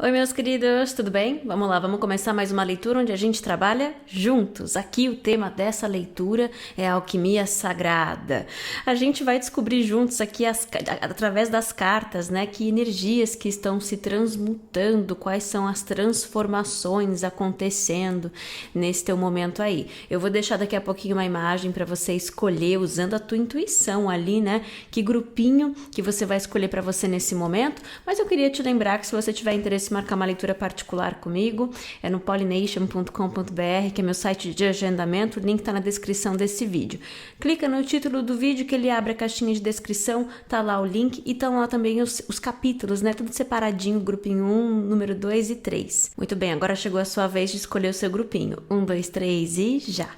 Oi, meus queridos, tudo bem? Vamos lá, vamos começar mais uma leitura onde a gente trabalha juntos. Aqui o tema dessa leitura é a alquimia sagrada. A gente vai descobrir juntos aqui, através das cartas, né, que energias que estão se transmutando, quais são as transformações acontecendo nesse teu momento aí. Eu vou deixar daqui a pouquinho uma imagem para você escolher, usando a tua intuição ali, né, que grupinho que você vai escolher para você nesse momento. Mas eu queria te lembrar que se você tiver interesse marcar uma leitura particular comigo, é no pollination.com.br, que é meu site de agendamento, o link está na descrição desse vídeo. Clica no título do vídeo que ele abre a caixinha de descrição, tá lá o link e estão lá também os capítulos, né, tudo separadinho, grupinho 1, número 2 e 3. Muito bem, agora chegou a sua vez de escolher o seu grupinho. 1, 2, 3 e já!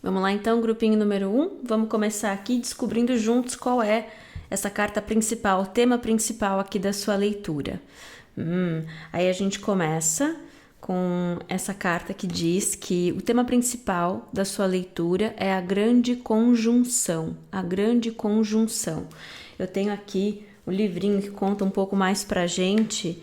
Vamos lá então, grupinho número 1, vamos começar aqui descobrindo juntos qual é essa carta principal, o tema principal aqui da sua leitura. Aí a gente começa com essa carta que diz que o tema principal da sua leitura é a grande conjunção, a grande conjunção. Eu tenho aqui o livrinho que conta um pouco mais pra gente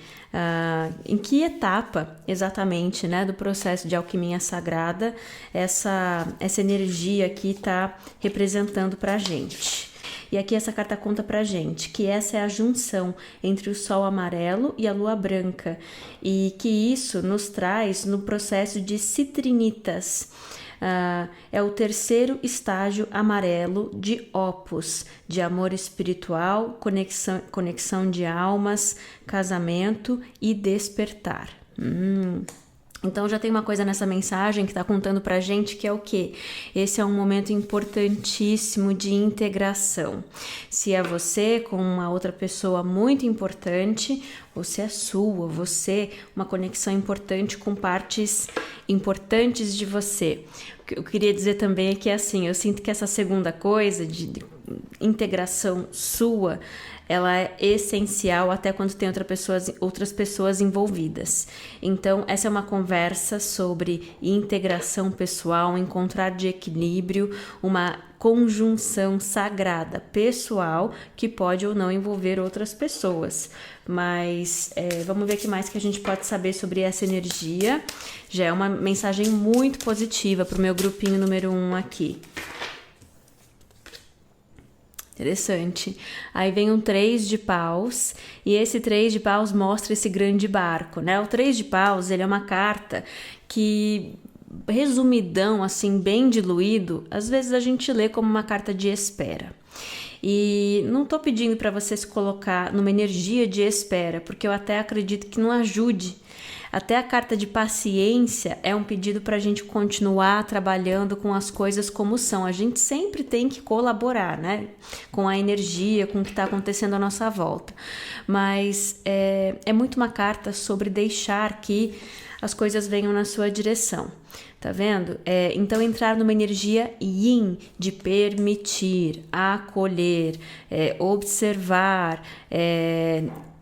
em que etapa exatamente, né, do processo de alquimia sagrada essa energia aqui está representando pra gente. E aqui essa carta conta pra gente que essa é a junção entre o sol amarelo e a lua branca e que isso nos traz no processo de citrinitas. É o terceiro estágio amarelo de Opus, de amor espiritual, conexão de almas, casamento e despertar. Então já tem uma coisa nessa mensagem que está contando pra gente que é o quê? Esse é um momento importantíssimo de integração. Se é você com uma outra pessoa muito importante, você é sua, você uma conexão importante com partes importantes de você. O que eu queria dizer também é que assim, eu sinto que essa segunda coisa de integração sua, ela é essencial até quando tem outras pessoas envolvidas. Então, essa é uma conversa sobre integração pessoal, encontrar de equilíbrio, uma conjunção sagrada pessoal que pode ou não envolver outras pessoas. Mas vamos ver o que mais que a gente pode saber sobre essa energia. Já é uma mensagem muito positiva para o meu grupinho número 1 aqui. Interessante. Aí vem um 3 de paus e esse 3 de paus mostra esse grande barco, né? O 3 de paus, ele é uma carta que, resumidão, assim, bem diluído, às vezes a gente lê como uma carta de espera. E não tô pedindo para você se colocar numa energia de espera, porque eu até acredito que não ajude. Até a carta de paciência é um pedido para a gente continuar trabalhando com as coisas como são. A gente sempre tem que colaborar, né? Com a energia, com o que está acontecendo à nossa volta. Mas é muito uma carta sobre deixar que as coisas venham na sua direção. Tá vendo? Então entrar numa energia yin, de permitir, acolher, observar.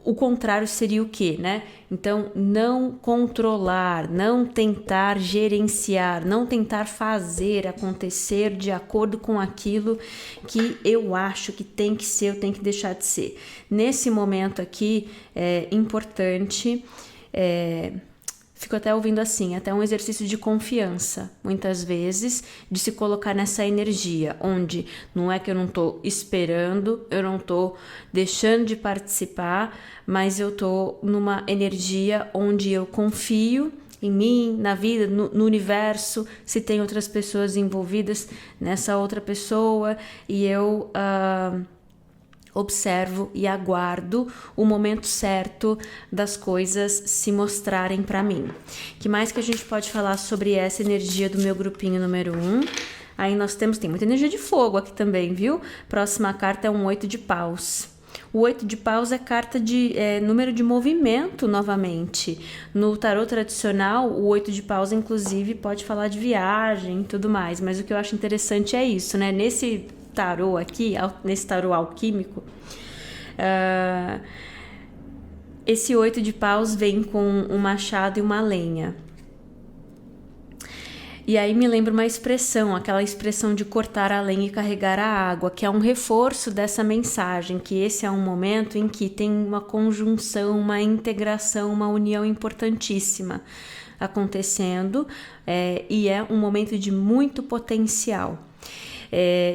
O contrário seria o quê, né? Então, não controlar, não tentar gerenciar, não tentar fazer acontecer de acordo com aquilo que eu acho que tem que ser, eu tenho que deixar de ser. Nesse momento aqui, é importante... Fico até ouvindo assim, até um exercício de confiança, muitas vezes, de se colocar nessa energia, onde não é que eu não tô esperando, eu não tô deixando de participar, mas eu tô numa energia onde eu confio em mim, na vida, no universo, se tem outras pessoas envolvidas nessa outra pessoa, e eu... observo e aguardo o momento certo das coisas se mostrarem para mim. Que mais que a gente pode falar sobre essa energia do meu grupinho número 1? Aí nós tem muita energia de fogo aqui também, viu? Próxima carta é um 8 de paus. O 8 de paus é carta de número de movimento novamente. No tarô tradicional, o 8 de paus, inclusive, pode falar de viagem e tudo mais. Mas o que eu acho interessante é isso, né? Nesse tarô aqui, nesse tarô alquímico, Esse 8 de paus vem com um machado e uma lenha. E aí me lembra uma expressão, aquela expressão de cortar a lenha e carregar a água, que é um reforço dessa mensagem, que esse é um momento em que tem uma conjunção, uma integração, uma união importantíssima acontecendo, e é um momento de muito potencial.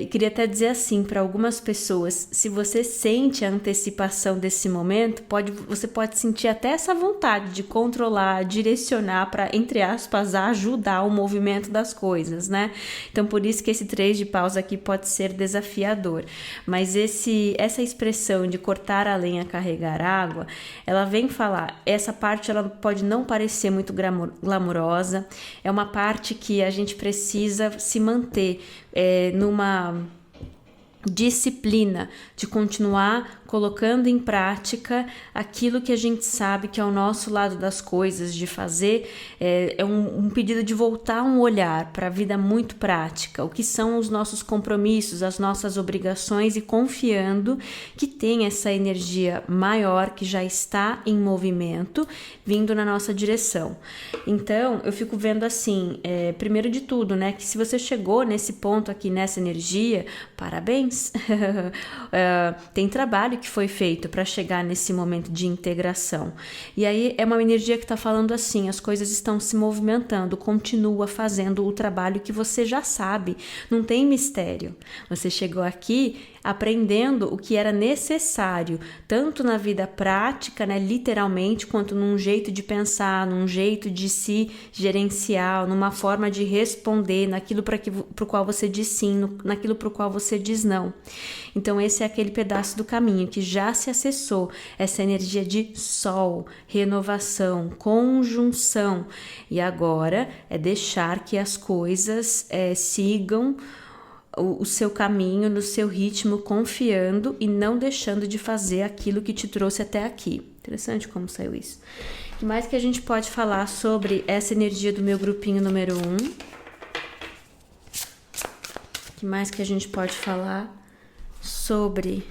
Queria até dizer assim para algumas pessoas, se você sente a antecipação desse momento, você pode sentir até essa vontade de controlar, direcionar para, entre aspas, ajudar o movimento das coisas, né? Então por isso que esse 3 de paus aqui pode ser desafiador, mas essa expressão de cortar a lenha, carregar água, ela vem falar, essa parte ela pode não parecer muito glamurosa, é uma parte que a gente precisa se manter numa disciplina de continuar colocando em prática aquilo que a gente sabe que é o nosso lado das coisas, de fazer um pedido de voltar um olhar para a vida muito prática, o que são os nossos compromissos, as nossas obrigações, e confiando que tem essa energia maior que já está em movimento vindo na nossa direção. Então eu fico vendo assim, primeiro de tudo, né, que se você chegou nesse ponto aqui, nessa energia, parabéns. Tem trabalho que foi feito para chegar nesse momento de integração. E aí é uma energia que está falando assim, as coisas estão se movimentando, continua fazendo o trabalho que você já sabe, não tem mistério. Você chegou aqui aprendendo o que era necessário, tanto na vida prática, né, literalmente, quanto num jeito de pensar, num jeito de se gerenciar, numa forma de responder naquilo para o qual você diz sim, naquilo para o qual você diz não. Então esse é aquele pedaço do caminho que já se acessou, essa energia de sol, renovação, conjunção, e agora é deixar que as coisas sigam o seu caminho, no seu ritmo, confiando e não deixando de fazer aquilo que te trouxe até aqui. Interessante como saiu isso. O que mais que a gente pode falar sobre essa energia do meu grupinho número 1? O que mais que a gente pode falar sobre...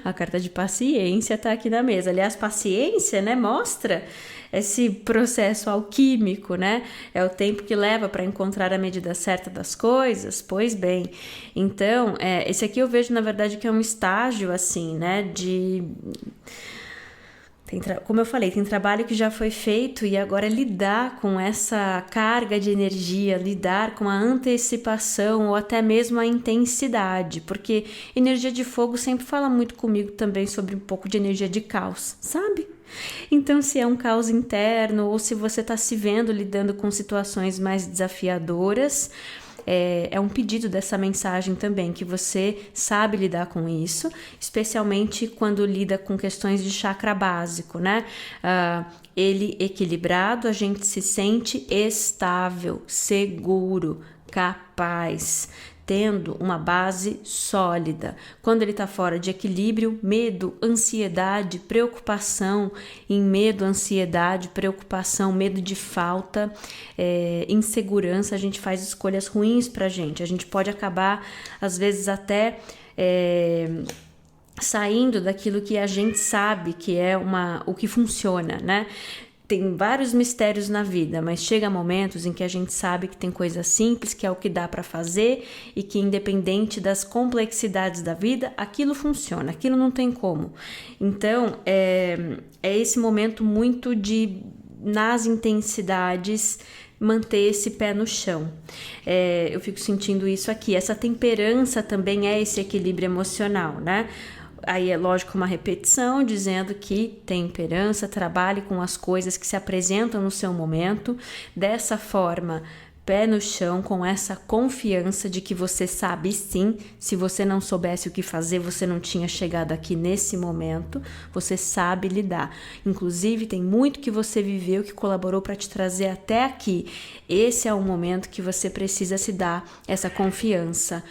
a carta de paciência tá aqui na mesa. Aliás, paciência, né, mostra esse processo alquímico, né? É o tempo que leva para encontrar a medida certa das coisas. Pois bem, então, esse aqui eu vejo, na verdade, que é um estágio, assim, né, como eu falei, tem trabalho que já foi feito e agora é lidar com essa carga de energia, lidar com a antecipação ou até mesmo a intensidade, porque energia de fogo sempre fala muito comigo também sobre um pouco de energia de caos, sabe? Então, se é um caos interno ou se você está se vendo lidando com situações mais desafiadoras, é um pedido dessa mensagem também, que você sabe lidar com isso, especialmente quando lida com questões de chakra básico, né? Ele equilibrado, a gente se sente estável, seguro, capaz, tendo uma base sólida. Quando ele está fora de equilíbrio, medo, ansiedade, preocupação, em medo, ansiedade, preocupação, medo de falta, insegurança, a gente faz escolhas ruins para a gente pode acabar, às vezes, até saindo daquilo que a gente sabe que é o que funciona, né? Tem vários mistérios na vida, mas chega momentos em que a gente sabe que tem coisa simples, que é o que dá para fazer e que, independente das complexidades da vida, aquilo funciona, aquilo não tem como. Então, é esse momento muito de, nas intensidades, manter esse pé no chão. Eu fico sentindo isso aqui. Essa temperança também é esse equilíbrio emocional, né? Aí é lógico uma repetição dizendo que temperança, trabalhe com as coisas que se apresentam no seu momento, dessa forma, pé no chão, com essa confiança de que você sabe sim. Se você não soubesse o que fazer, você não tinha chegado aqui nesse momento, você sabe lidar. Inclusive tem muito que você viveu que colaborou para te trazer até aqui. Esse é o momento que você precisa se dar essa confiança.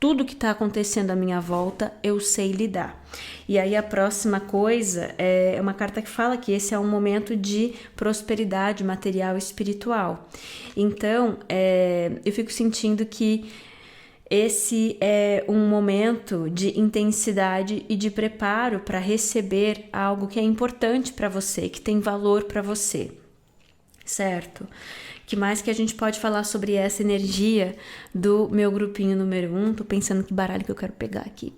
Tudo que está acontecendo à minha volta, eu sei lidar. E aí a próxima coisa é uma carta que fala que esse é um momento de prosperidade material e espiritual. Então, eu fico sentindo que esse é um momento de intensidade e de preparo para receber algo que é importante para você, que tem valor para você, certo? Que mais que a gente pode falar sobre essa energia do meu grupinho número 1? Tô pensando que baralho que eu quero pegar aqui.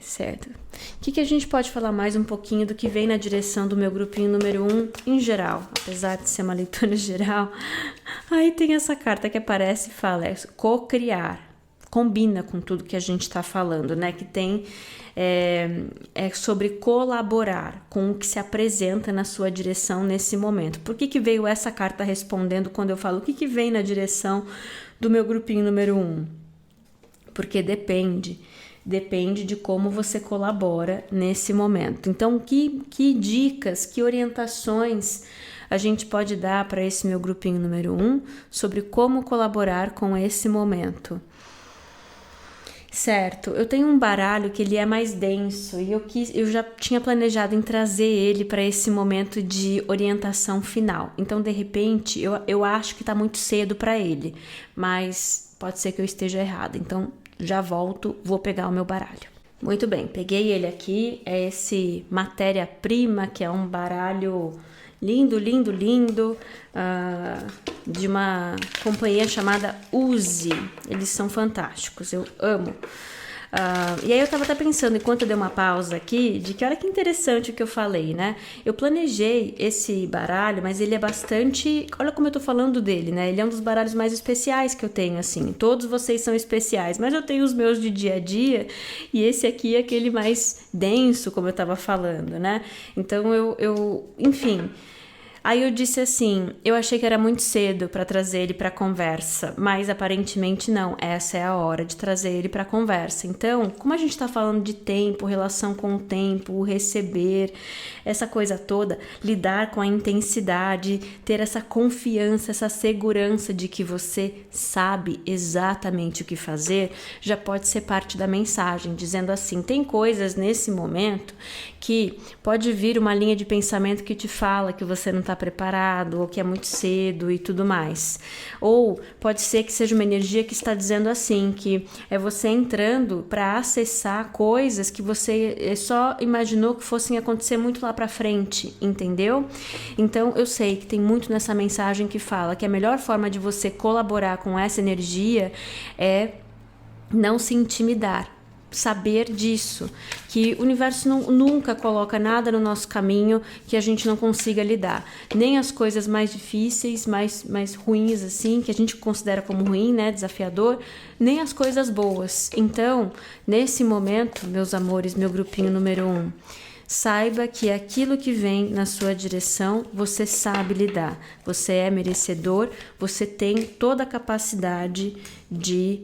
Certo. O que a gente pode falar mais um pouquinho do que vem na direção do meu grupinho número 1 em geral, apesar de ser uma leitura geral. Aí tem essa carta que aparece e fala, co-criar. Combina com tudo que a gente está falando, né? Que tem é sobre colaborar com o que se apresenta na sua direção nesse momento. Por que veio essa carta respondendo quando eu falo o que vem na direção do meu grupinho número 1? Porque depende de como você colabora nesse momento. Então, que dicas, que orientações a gente pode dar para esse meu grupinho número 1 sobre como colaborar com esse momento? Certo, eu tenho um baralho que ele é mais denso e eu já tinha planejado em trazer ele para esse momento de orientação final. Então, de repente, eu acho que está muito cedo para ele, mas pode ser que eu esteja errada. Então, já volto, vou pegar o meu baralho. Muito bem, peguei ele aqui, é esse Matéria-Prima, que é um baralho lindo, lindo, lindo, de uma companhia chamada Uzi. Eles são fantásticos, eu amo. E aí eu tava até pensando, enquanto eu dei uma pausa aqui, de que olha que interessante o que eu falei, né? Eu planejei esse baralho, mas ele é bastante... Olha como eu tô falando dele, né? Ele é um dos baralhos mais especiais que eu tenho, assim. Todos vocês são especiais, mas eu tenho os meus de dia a dia, e esse aqui é aquele mais denso, como eu tava falando, né? Então enfim... Aí eu disse assim, eu achei que era muito cedo para trazer ele para conversa, mas aparentemente não, essa é a hora de trazer ele para conversa. Então, como a gente está falando de tempo, relação com o tempo, o receber, essa coisa toda, lidar com a intensidade, ter essa confiança, essa segurança de que você sabe exatamente o que fazer, já pode ser parte da mensagem, dizendo assim, tem coisas nesse momento que pode vir uma linha de pensamento que te fala que você não está preparado ou que é muito cedo e tudo mais. Ou pode ser que seja uma energia que está dizendo assim, que é você entrando para acessar coisas que você só imaginou que fossem acontecer muito lá para frente, entendeu? Então eu sei que tem muito nessa mensagem que fala que a melhor forma de você colaborar com essa energia é não se intimidar. Saber disso, que o universo nunca coloca nada no nosso caminho que a gente não consiga lidar, nem as coisas mais difíceis, mais ruins assim, que a gente considera como ruim, né, desafiador, nem as coisas boas. Então, nesse momento, meus amores, meu grupinho número 1, saiba que aquilo que vem na sua direção, você sabe lidar, você é merecedor, você tem toda a capacidade de...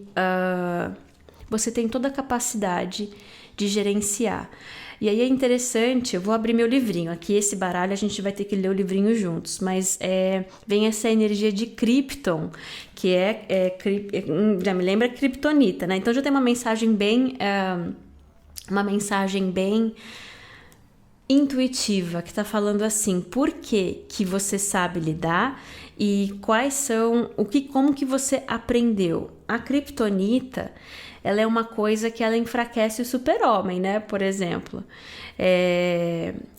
Você tem toda a capacidade de gerenciar. E aí é interessante, eu vou abrir meu livrinho. Aqui esse baralho a gente vai ter que ler o livrinho juntos. Mas vem essa energia de Krypton, que já me lembra Kryptonita, né? Então já tem uma mensagem bem intuitiva, que está falando assim, por que você sabe lidar e quais são, como que você aprendeu. A Kryptonita, ela é uma coisa que ela enfraquece o super-homem, né? Por exemplo,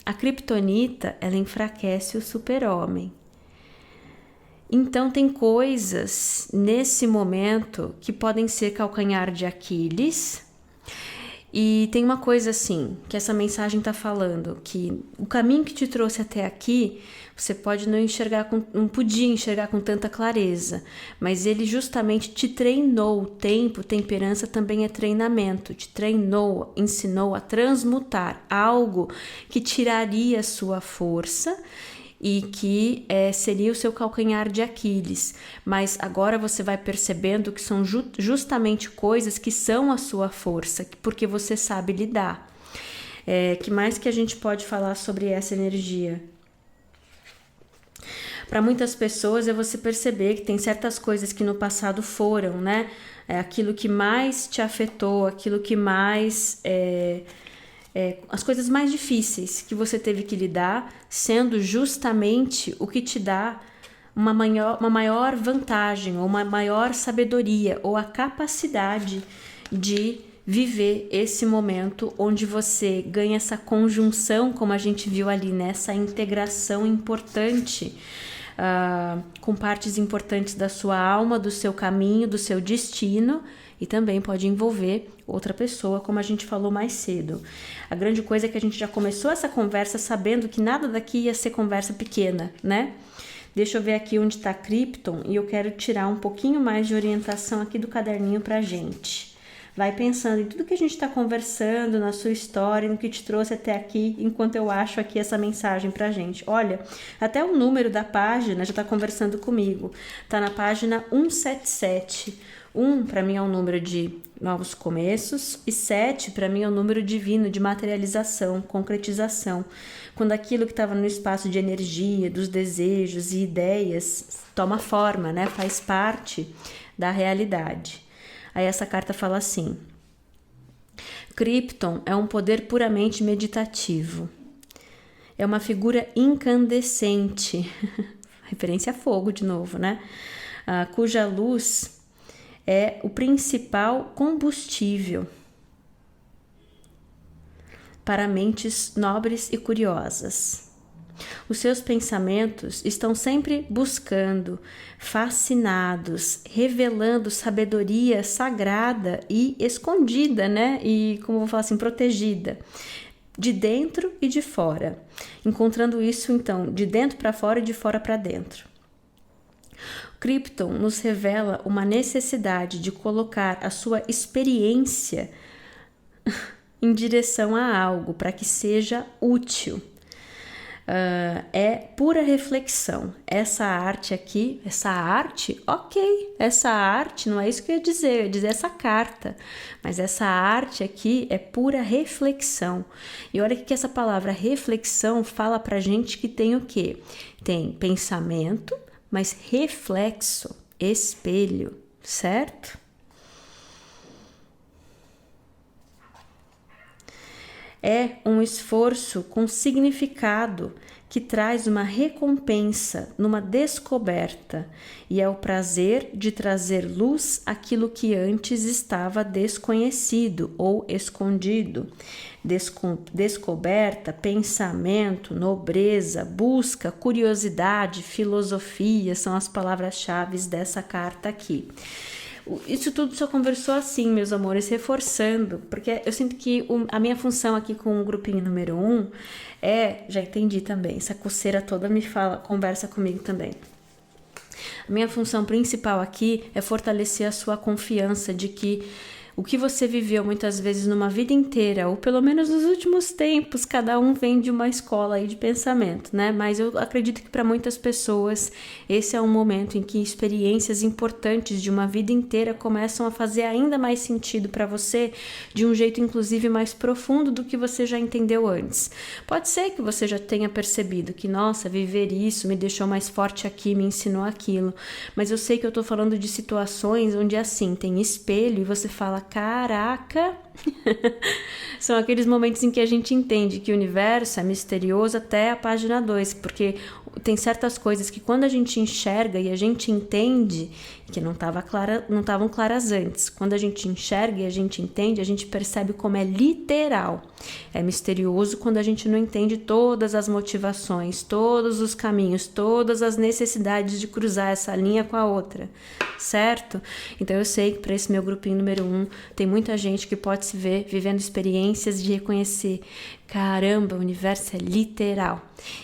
a Kryptonita, ela enfraquece o super-homem. Então, tem coisas nesse momento que podem ser calcanhar de Aquiles. E tem uma coisa assim, que essa mensagem está falando, que o caminho que te trouxe até aqui, você pode não podia enxergar com tanta clareza, mas ele justamente te treinou. O tempo, temperança também é treinamento, te treinou, ensinou a transmutar algo que tiraria sua força e que seria o seu calcanhar de Aquiles, mas agora você vai percebendo que são justamente coisas que são a sua força, porque você sabe lidar. Que mais que a gente pode falar sobre essa energia? Para muitas pessoas é você perceber que tem certas coisas que no passado foram, né? Aquilo que mais te afetou, aquilo que mais... as coisas mais difíceis que você teve que lidar, sendo justamente o que te dá uma maior vantagem, ou uma maior sabedoria, ou a capacidade de viver esse momento onde você ganha essa conjunção, como a gente viu ali, nessa integração importante, com partes importantes da sua alma, do seu caminho, do seu destino, e também pode envolver outra pessoa, como a gente falou mais cedo. A grande coisa é que a gente já começou essa conversa sabendo que nada daqui ia ser conversa pequena, né? Deixa eu ver aqui onde está Krypton e eu quero tirar um pouquinho mais de orientação aqui do caderninho pra gente. Vai pensando em tudo que a gente está conversando, na sua história, no que te trouxe até aqui, enquanto eu acho aqui essa mensagem pra gente. Olha, até o número da página já está conversando comigo. Tá na página 177. 1 para mim é um número de novos começos e 7 para mim é um número divino de materialização, concretização. Quando aquilo que estava no espaço de energia, dos desejos e ideias toma forma, né? Faz parte da realidade. Aí essa carta fala assim: Krypton é um poder puramente meditativo. É uma figura incandescente, referência a fogo de novo, né? Cuja luz é o principal combustível para mentes nobres e curiosas. Os seus pensamentos estão sempre buscando, fascinados, revelando sabedoria sagrada e escondida, né? E, como eu vou falar assim, protegida, de dentro e de fora. Encontrando isso, então, de dentro para fora e de fora para dentro. Krypton nos revela uma necessidade de colocar a sua experiência em direção a algo para que seja útil. É pura reflexão. Essa arte aqui, essa arte não é isso que eu ia dizer essa carta, mas essa arte aqui é pura reflexão. E olha que essa palavra reflexão fala pra gente que tem o quê? Tem pensamento, mas reflexo, espelho, certo? É um esforço com significado que traz uma recompensa numa descoberta e é o prazer de trazer luz àquilo que antes estava desconhecido ou escondido. Descoberta, pensamento, nobreza, busca, curiosidade, filosofia são as palavras-chave dessa carta aqui. Isso tudo só conversou assim, meus amores, reforçando, porque eu sinto que a minha função aqui com o grupinho número 1 já entendi também, essa coceira toda conversa comigo também. A minha função principal aqui é fortalecer a sua confiança de que o que você viveu muitas vezes numa vida inteira, ou pelo menos nos últimos tempos, cada um vem de uma escola aí de pensamento, né? Mas eu acredito que para muitas pessoas esse é um momento em que experiências importantes de uma vida inteira começam a fazer ainda mais sentido para você, de um jeito inclusive mais profundo do que você já entendeu antes. Pode ser que você já tenha percebido que, nossa, viver isso me deixou mais forte aqui, me ensinou aquilo, mas eu sei que eu tô falando de situações onde assim, tem espelho e você fala, caraca, são aqueles momentos em que a gente entende que o universo é misterioso até a página 2, porque tem certas coisas que quando a gente enxerga e a gente entende, que não estavam claras antes, quando a gente enxerga e a gente entende, a gente percebe como é literal. É misterioso quando a gente não entende todas as motivações, todos os caminhos, todas as necessidades de cruzar essa linha com a outra, certo? Então eu sei que para esse meu grupinho número 1 tem muita gente que pode se ver vivendo experiências de reconhecer, caramba, o universo é literal.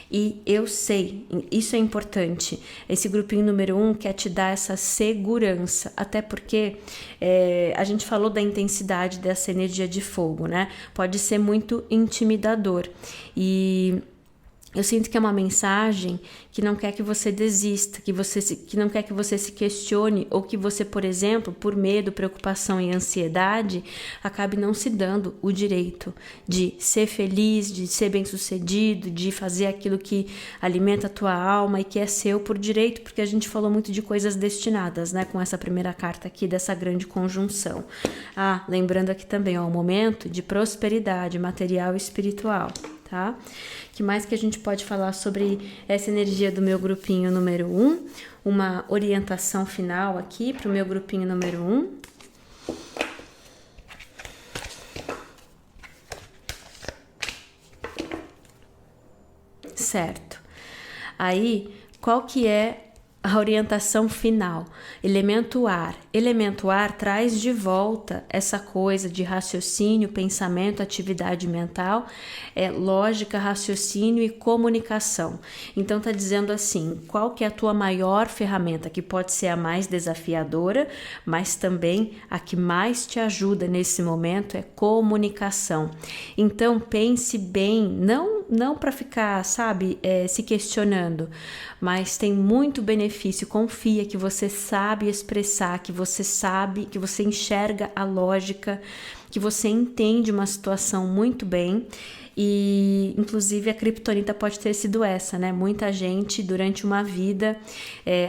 E eu sei, isso é importante. Esse grupinho número 1 quer te dar essa segurança, até porque a gente falou da intensidade dessa energia de fogo, né? Pode ser muito intimidador. E eu sinto que é uma mensagem que não quer que você desista, que não quer que você se questione ou que você, por exemplo, por medo, preocupação e ansiedade, acabe não se dando o direito de ser feliz, de ser bem-sucedido, de fazer aquilo que alimenta a tua alma e que é seu por direito, porque a gente falou muito de coisas destinadas, né, com essa primeira carta aqui dessa grande conjunção. Lembrando aqui também, o momento de prosperidade material e espiritual. tá? Que mais que a gente pode falar sobre essa energia do meu grupinho número 1? Uma orientação final aqui para o meu grupinho número 1. Certo. Aí, qual que é a orientação final? Elemento ar. Elemento ar traz de volta essa coisa de raciocínio, pensamento, atividade mental, lógica, raciocínio e comunicação. Então tá dizendo assim, qual que é a tua maior ferramenta, que pode ser a mais desafiadora, mas também a que mais te ajuda nesse momento é comunicação. Então pense bem, não para ficar, sabe, se questionando, mas tem muito benefício. Confia que você sabe expressar, que você sabe, que você enxerga a lógica, que você entende uma situação muito bem. E inclusive a criptonita pode ter sido essa, né? Muita gente durante uma vida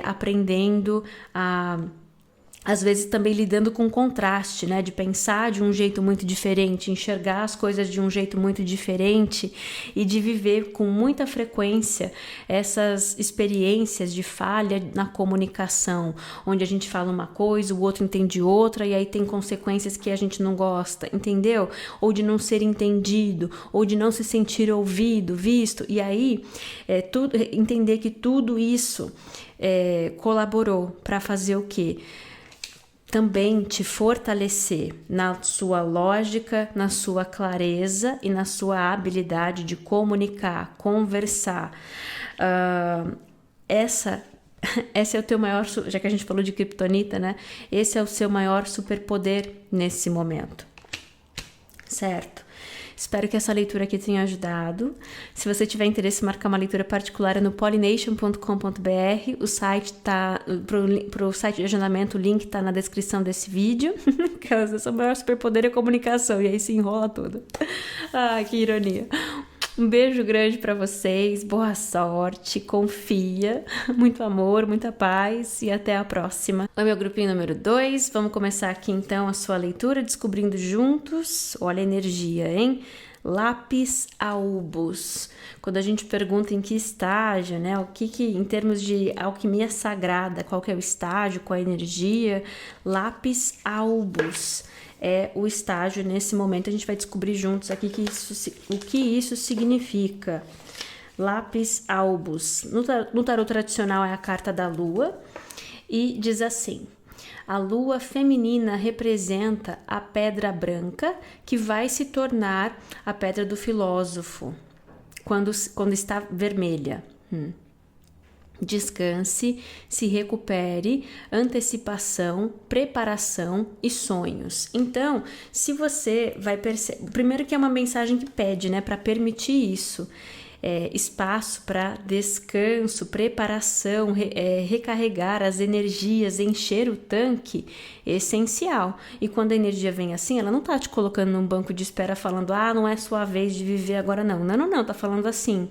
aprendendo a... Às vezes também lidando com contraste, né? De pensar de um jeito muito diferente, enxergar as coisas de um jeito muito diferente e de viver com muita frequência essas experiências de falha na comunicação, onde a gente fala uma coisa, o outro entende outra e aí tem consequências que a gente não gosta, entendeu? Ou de não ser entendido, ou de não se sentir ouvido, visto. E aí entender que tudo isso colaborou para fazer o quê? Também te fortalecer na sua lógica, na sua clareza e na sua habilidade de comunicar, conversar. Esse é o teu maior, já que a gente falou de criptonita, né? Esse é o seu maior superpoder nesse momento, certo? Espero que essa leitura aqui tenha ajudado. Se você tiver interesse em marcar uma leitura particular, é no pollination.com.br. O site tá pro site de agendamento, o link tá na descrição desse vídeo. O maior superpoder é comunicação, e aí se enrola tudo. Que ironia. Um beijo grande para vocês, boa sorte, confia, muito amor, muita paz e até a próxima. Oi, meu grupinho número 2, vamos começar aqui então a sua leitura, descobrindo juntos, olha a energia, hein? Lápis Albus. Quando a gente pergunta em que estágio, né? O que em termos de alquimia sagrada, qual que é o estágio, qual a energia? Lápis Albus é o estágio nesse momento. A gente vai descobrir juntos aqui o que isso significa. Lápis Albus. No tarot tradicional é a carta da lua e diz assim: a lua feminina representa a pedra branca que vai se tornar a pedra do filósofo quando está vermelha. Descanse, se recupere, antecipação, preparação e sonhos. Então, se você vai perceber, primeiro que é uma mensagem que pede, né, para permitir isso, espaço para descanso, preparação, recarregar as energias, encher o tanque, essencial. E quando a energia vem assim, ela não tá te colocando num banco de espera falando, não é sua vez de viver agora não. Não, tá falando assim,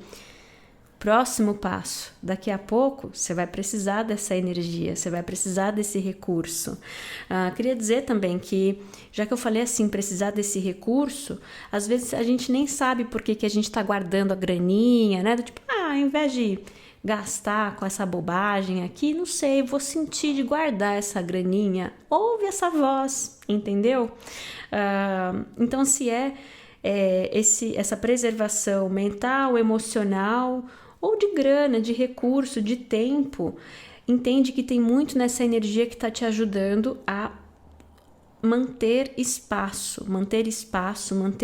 próximo passo, daqui a pouco você vai precisar dessa energia, você vai precisar desse recurso. Queria dizer também que, já que eu falei assim, precisar desse recurso, às vezes a gente nem sabe por que a gente está guardando a graninha, né? Do tipo, ao invés de gastar com essa bobagem aqui, não sei, vou sentir de guardar essa graninha. Ouve essa voz, entendeu? Então, se essa preservação mental, emocional, ou de grana, de recurso, de tempo, entende que tem muito nessa energia que está te ajudando a manter espaço, manter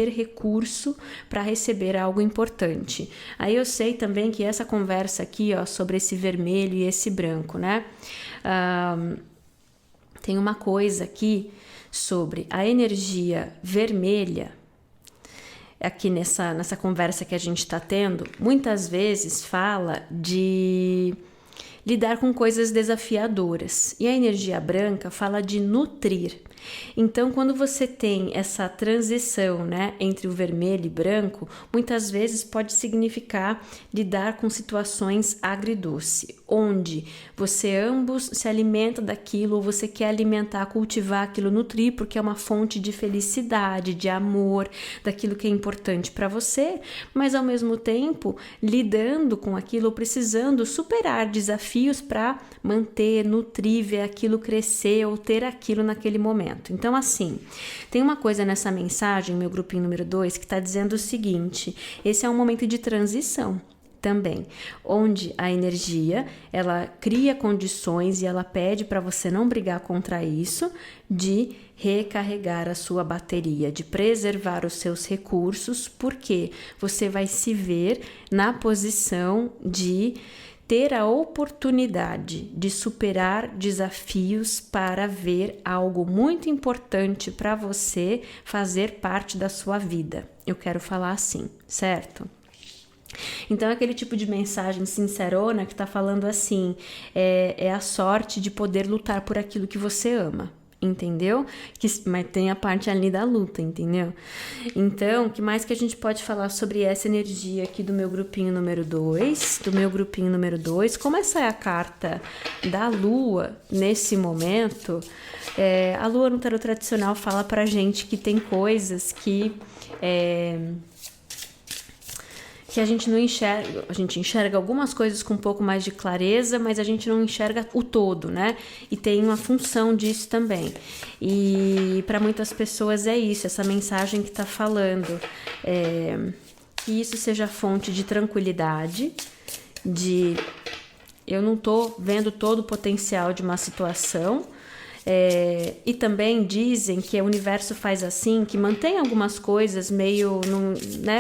recurso para receber algo importante. Aí eu sei também que essa conversa aqui, sobre esse vermelho e esse branco, né? Tem uma coisa aqui sobre a energia vermelha. Aqui nessa conversa que a gente está tendo, muitas vezes fala de lidar com coisas desafiadoras. E a energia branca fala de nutrir. Então, quando você tem essa transição, né, entre o vermelho e branco, muitas vezes pode significar lidar com situações agridoce, onde você ambos se alimenta daquilo, ou você quer alimentar, cultivar aquilo, nutrir, porque é uma fonte de felicidade, de amor, daquilo que é importante para você, mas ao mesmo tempo lidando com aquilo, precisando superar desafios para manter, nutrir, ver aquilo crescer ou ter aquilo naquele momento. Então, assim, tem uma coisa nessa mensagem, meu grupinho número 2, que está dizendo o seguinte: esse é um momento de transição também, onde a energia, ela cria condições e ela pede para você não brigar contra isso, de recarregar a sua bateria, de preservar os seus recursos, porque você vai se ver na posição de ter a oportunidade de superar desafios para ver algo muito importante para você fazer parte da sua vida. Eu quero falar assim, certo? Então, é aquele tipo de mensagem sincerona que tá falando assim, é a sorte de poder lutar por aquilo que você ama. Entendeu? Mas tem a parte ali da luta, entendeu? Então, o que mais que a gente pode falar sobre essa energia aqui do meu grupinho número 2? Como essa é a carta da Lua nesse momento, a Lua no tarot tradicional fala pra gente que tem coisas que a gente não enxerga, a gente enxerga algumas coisas com um pouco mais de clareza, mas a gente não enxerga o todo, né? E tem uma função disso também. E para muitas pessoas é isso, essa mensagem que tá falando, que isso seja fonte de tranquilidade, de eu não tô vendo todo o potencial de uma situação. E também dizem que o universo faz assim, que mantém algumas coisas meio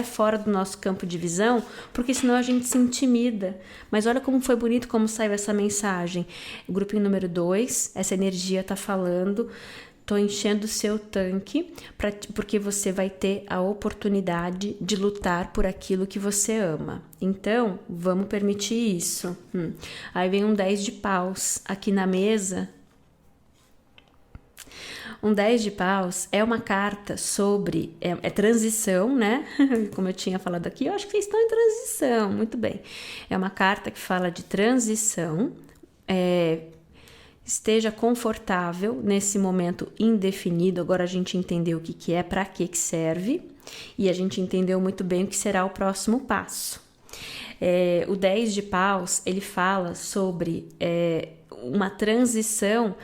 fora do nosso campo de visão, porque senão a gente se intimida. Mas olha como foi bonito como saiu essa mensagem. O grupinho número 2, essa energia tá falando: tô enchendo o seu tanque, porque você vai ter a oportunidade de lutar por aquilo que você ama. Então, vamos permitir isso. Aí vem um 10 de paus aqui na mesa. Um 10 de paus é uma carta sobre transição, né? Como eu tinha falado aqui, eu acho que vocês estão em transição, muito bem. É uma carta que fala de transição, esteja confortável nesse momento indefinido. Agora a gente entendeu o que é, para que serve, e a gente entendeu muito bem o que será o próximo passo. O 10 de paus, ele fala sobre uma transição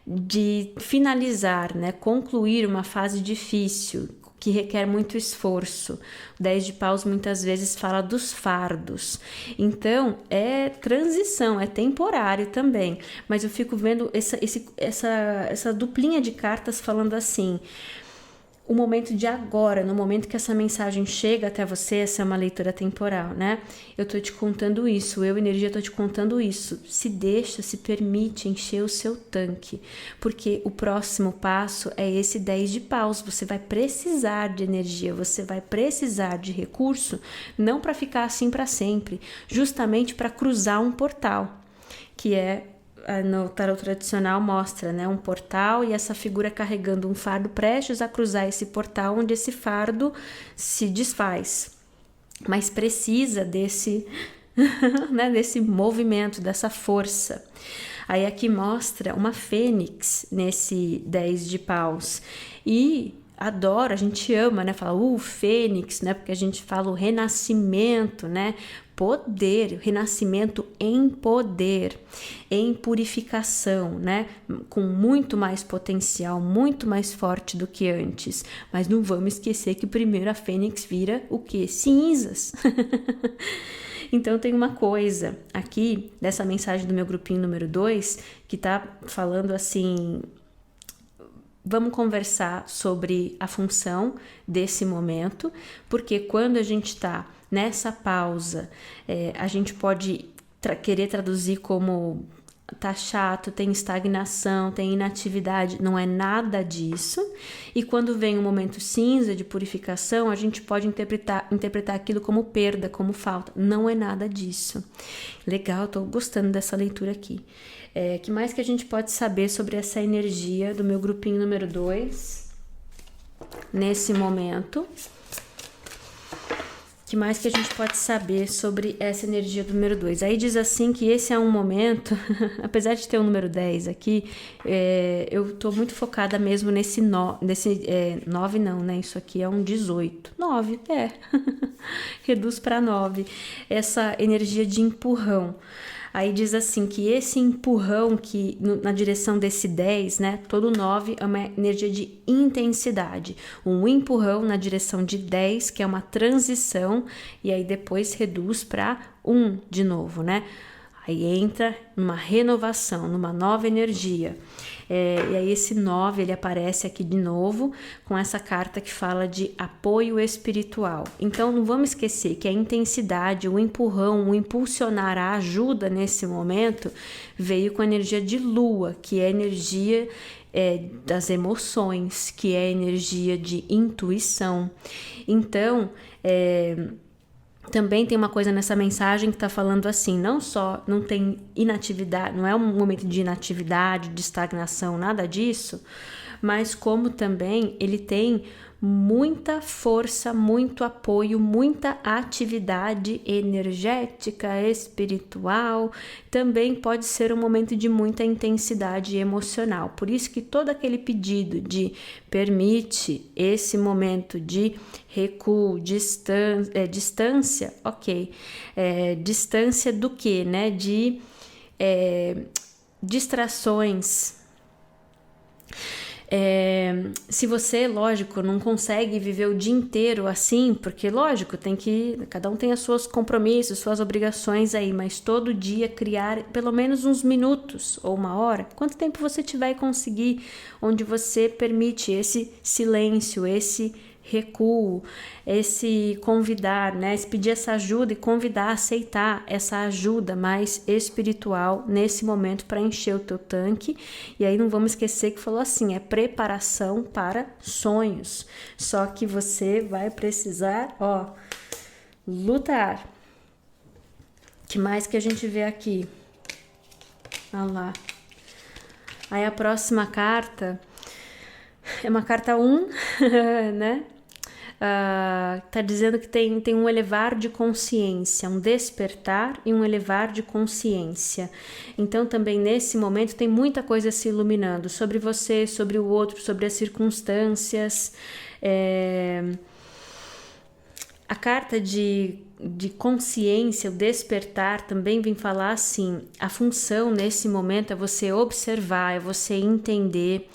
de finalizar, né, concluir uma fase difícil, que requer muito esforço. O 10 de paus muitas vezes fala dos fardos. Então, é transição, é temporário também. Mas eu fico vendo essa duplinha de cartas falando assim: o momento de agora, no momento que essa mensagem chega até você, essa é uma leitura temporal, né? Eu tô te contando isso, energia, tô te contando isso. Se deixa, se permite encher o seu tanque, porque o próximo passo é esse 10 de paus. Você vai precisar de energia, você vai precisar de recurso, não para ficar assim para sempre, justamente para cruzar um portal, que no tarot tradicional mostra, né, um portal e essa figura carregando um fardo prestes a cruzar esse portal, onde esse fardo se desfaz, mas precisa desse, né, desse movimento, dessa força. Aí aqui mostra uma fênix nesse 10 de paus, e adoro, a gente ama, né, fala fênix, né, porque a gente fala o renascimento, né, poder, renascimento em poder, em purificação, né, com muito mais potencial, muito mais forte do que antes. Mas não vamos esquecer que primeiro a fênix vira o quê? Cinzas. Então tem uma coisa aqui dessa mensagem do meu grupinho número 2 que tá falando assim: vamos conversar sobre a função desse momento, porque quando a gente está nessa pausa, a gente pode querer traduzir como tá chato, tem estagnação, tem inatividade, não é nada disso. E quando vem um momento cinza de purificação, a gente pode interpretar aquilo como perda, como falta. Não é nada disso. Legal, tô gostando dessa leitura aqui. Que mais que a gente pode saber sobre essa energia do meu grupinho número 2 nesse momento? Que mais que a gente pode saber sobre essa energia do número 2? Aí diz assim que esse é um momento, apesar de ter o número 10 aqui, eu tô muito focada mesmo nesse 9 não, né? Isso aqui é um 18. 9, reduz para 9. Essa energia de empurrão. Aí diz assim que esse empurrão que na direção desse 10, né? Todo 9 é uma energia de intensidade. Um empurrão na direção de 10, que é uma transição, e aí depois reduz para 1 de novo, né? Aí entra numa renovação, numa nova energia. E aí esse 9, ele aparece aqui de novo com essa carta que fala de apoio espiritual. Então não vamos esquecer que a intensidade, o empurrão, o impulsionar, a ajuda nesse momento veio com a energia de lua, que é a energia das emoções, que é a energia de intuição. Então, também tem uma coisa nessa mensagem que está falando assim, não só não tem inatividade, não é um momento de inatividade, de estagnação, nada disso, mas como também ele tem muita força, muito apoio, muita atividade energética, espiritual, também pode ser um momento de muita intensidade emocional. Por isso que todo aquele pedido de permite esse momento de recuo, distância, ok. Distância do quê, né? De distrações. Se você, lógico, não consegue viver o dia inteiro assim, porque lógico, cada um tem os seus compromissos, suas obrigações aí, mas todo dia criar pelo menos uns minutos ou uma hora, quanto tempo você tiver e conseguir, onde você permite esse silêncio, esse recuo, esse convidar, né? Esse pedir essa ajuda e convidar a aceitar essa ajuda mais espiritual nesse momento para encher o teu tanque. E aí não vamos esquecer que falou assim, é preparação para sonhos. Só que você vai precisar, lutar. Que mais que a gente vê aqui? Olha lá. Aí a próxima carta é uma carta 1, né? Tá dizendo que tem um elevar de consciência, um despertar e um elevar de consciência. Então também nesse momento tem muita coisa se iluminando sobre você, sobre o outro, sobre as circunstâncias. A carta de consciência, o despertar, também vem falar assim, a função nesse momento é você observar, é você entender.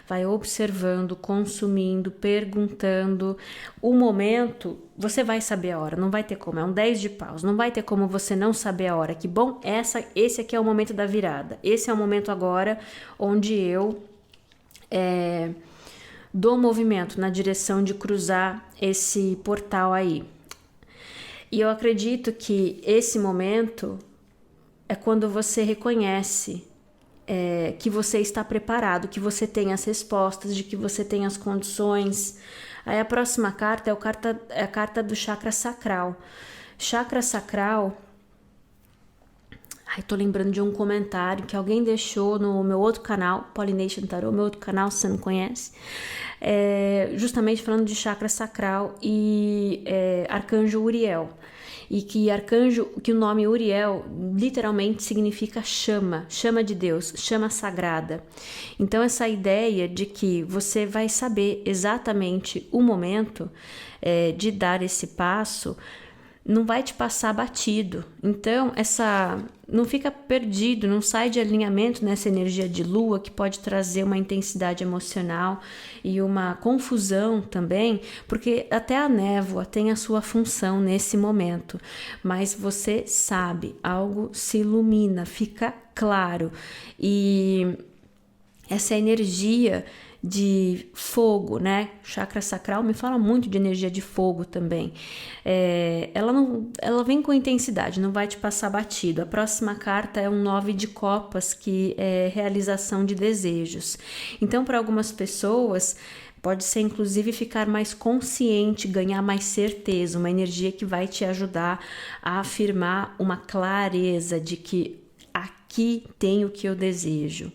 Vai observando, consumindo, perguntando. O momento, você vai saber a hora, não vai ter como, é um 10 de paus, não vai ter como você não saber a hora. Que bom, esse aqui é o momento da virada. Esse é o momento agora onde eu dou movimento na direção de cruzar esse portal aí. E eu acredito que esse momento é quando você reconhece que você está preparado, que você tem as respostas, de que você tem as condições. Aí a próxima carta é a carta do chakra sacral. Chakra sacral... tô lembrando de um comentário que alguém deixou no meu outro canal, Pollination Tarot, meu outro canal, se você não conhece, justamente falando de chakra sacral e arcanjo Uriel. E que o nome Uriel literalmente significa chama de Deus, chama sagrada. Então essa ideia de que você vai saber exatamente o momento de dar esse passo, não vai te passar batido. Então, não fica perdido, não sai de alinhamento nessa energia de lua que pode trazer uma intensidade emocional e uma confusão também, porque até a névoa tem a sua função nesse momento. Mas você sabe, algo se ilumina, fica claro. E essa energia de fogo, né? Chakra sacral me fala muito de energia de fogo também. Ela vem com intensidade, não vai te passar batido. A próxima carta é um 9 de copas, que é realização de desejos. Então, para algumas pessoas, pode ser inclusive ficar mais consciente, ganhar mais certeza, uma energia que vai te ajudar a afirmar uma clareza de que aqui tem o que eu desejo.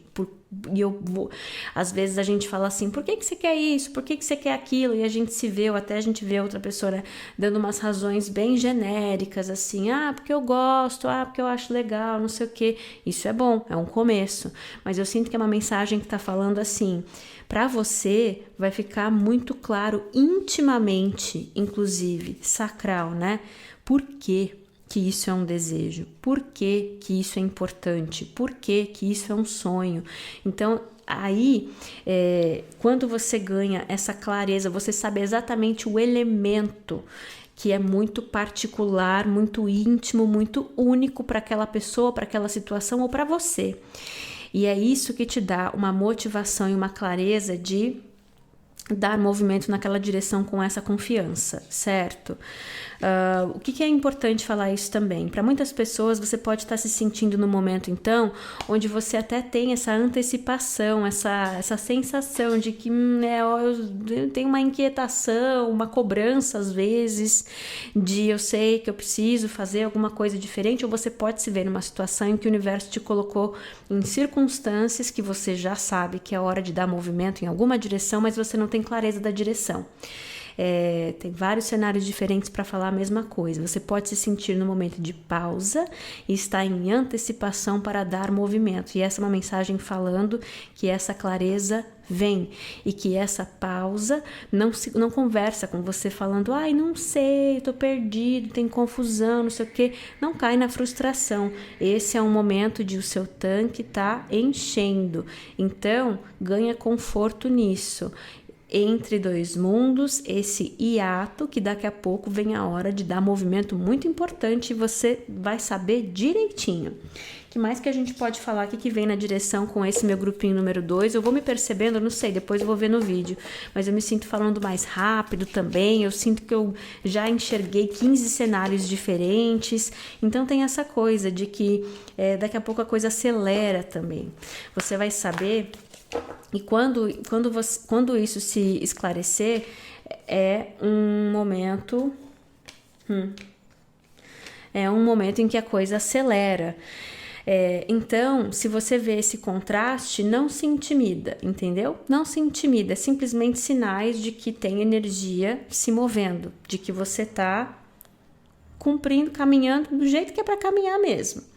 Às vezes a gente fala assim, por que você quer isso? Por que você quer aquilo? E a gente se vê, ou até a gente vê outra pessoa, né, dando umas razões bem genéricas, assim, porque eu gosto, porque eu acho legal, não sei o quê. Isso é bom, é um começo. Mas eu sinto que é uma mensagem que tá falando assim, para você vai ficar muito claro intimamente, inclusive, sacral, né? Por quê que isso é um desejo? Por que que isso é importante? Por que que isso é um sonho? Então, aí, quando você ganha essa clareza, você sabe exatamente o elemento que é muito particular, muito íntimo, muito único para aquela pessoa, para aquela situação ou para você. E é isso que te dá uma motivação e uma clareza de dar movimento naquela direção com essa confiança, certo? O que é importante falar isso também? Para muitas pessoas, você pode estar se sentindo no momento, então, onde você até tem essa antecipação, essa sensação de que eu tenho uma inquietação, uma cobrança, às vezes, de eu sei que eu preciso fazer alguma coisa diferente, ou você pode se ver numa situação em que o universo te colocou em circunstâncias que você já sabe que é hora de dar movimento em alguma direção, mas você não tem clareza da direção. Tem vários cenários diferentes para falar a mesma coisa. Você pode se sentir no momento de pausa e estar em antecipação para dar movimento. E essa é uma mensagem falando que essa clareza vem e que essa pausa não conversa com você falando, não sei, tô perdido, tem confusão, não sei o que. Não cai na frustração. Esse é um momento de o seu tanque tá enchendo. Então, ganha conforto nisso. Entre dois mundos, esse hiato, que daqui a pouco vem a hora de dar movimento muito importante e você vai saber direitinho. O que mais que a gente pode falar aqui que vem na direção com esse meu grupinho número 2? Eu vou me percebendo, eu não sei, depois eu vou ver no vídeo, mas eu me sinto falando mais rápido também, eu sinto que eu já enxerguei 15 cenários diferentes, então tem essa coisa de que daqui a pouco a coisa acelera também. Você vai saber. E quando isso se esclarecer, é um momento em que a coisa acelera. Então, se você vê esse contraste, não se intimida, entendeu? Não se intimida, é simplesmente sinais de que tem energia se movendo, de que você está cumprindo, caminhando do jeito que é para caminhar mesmo.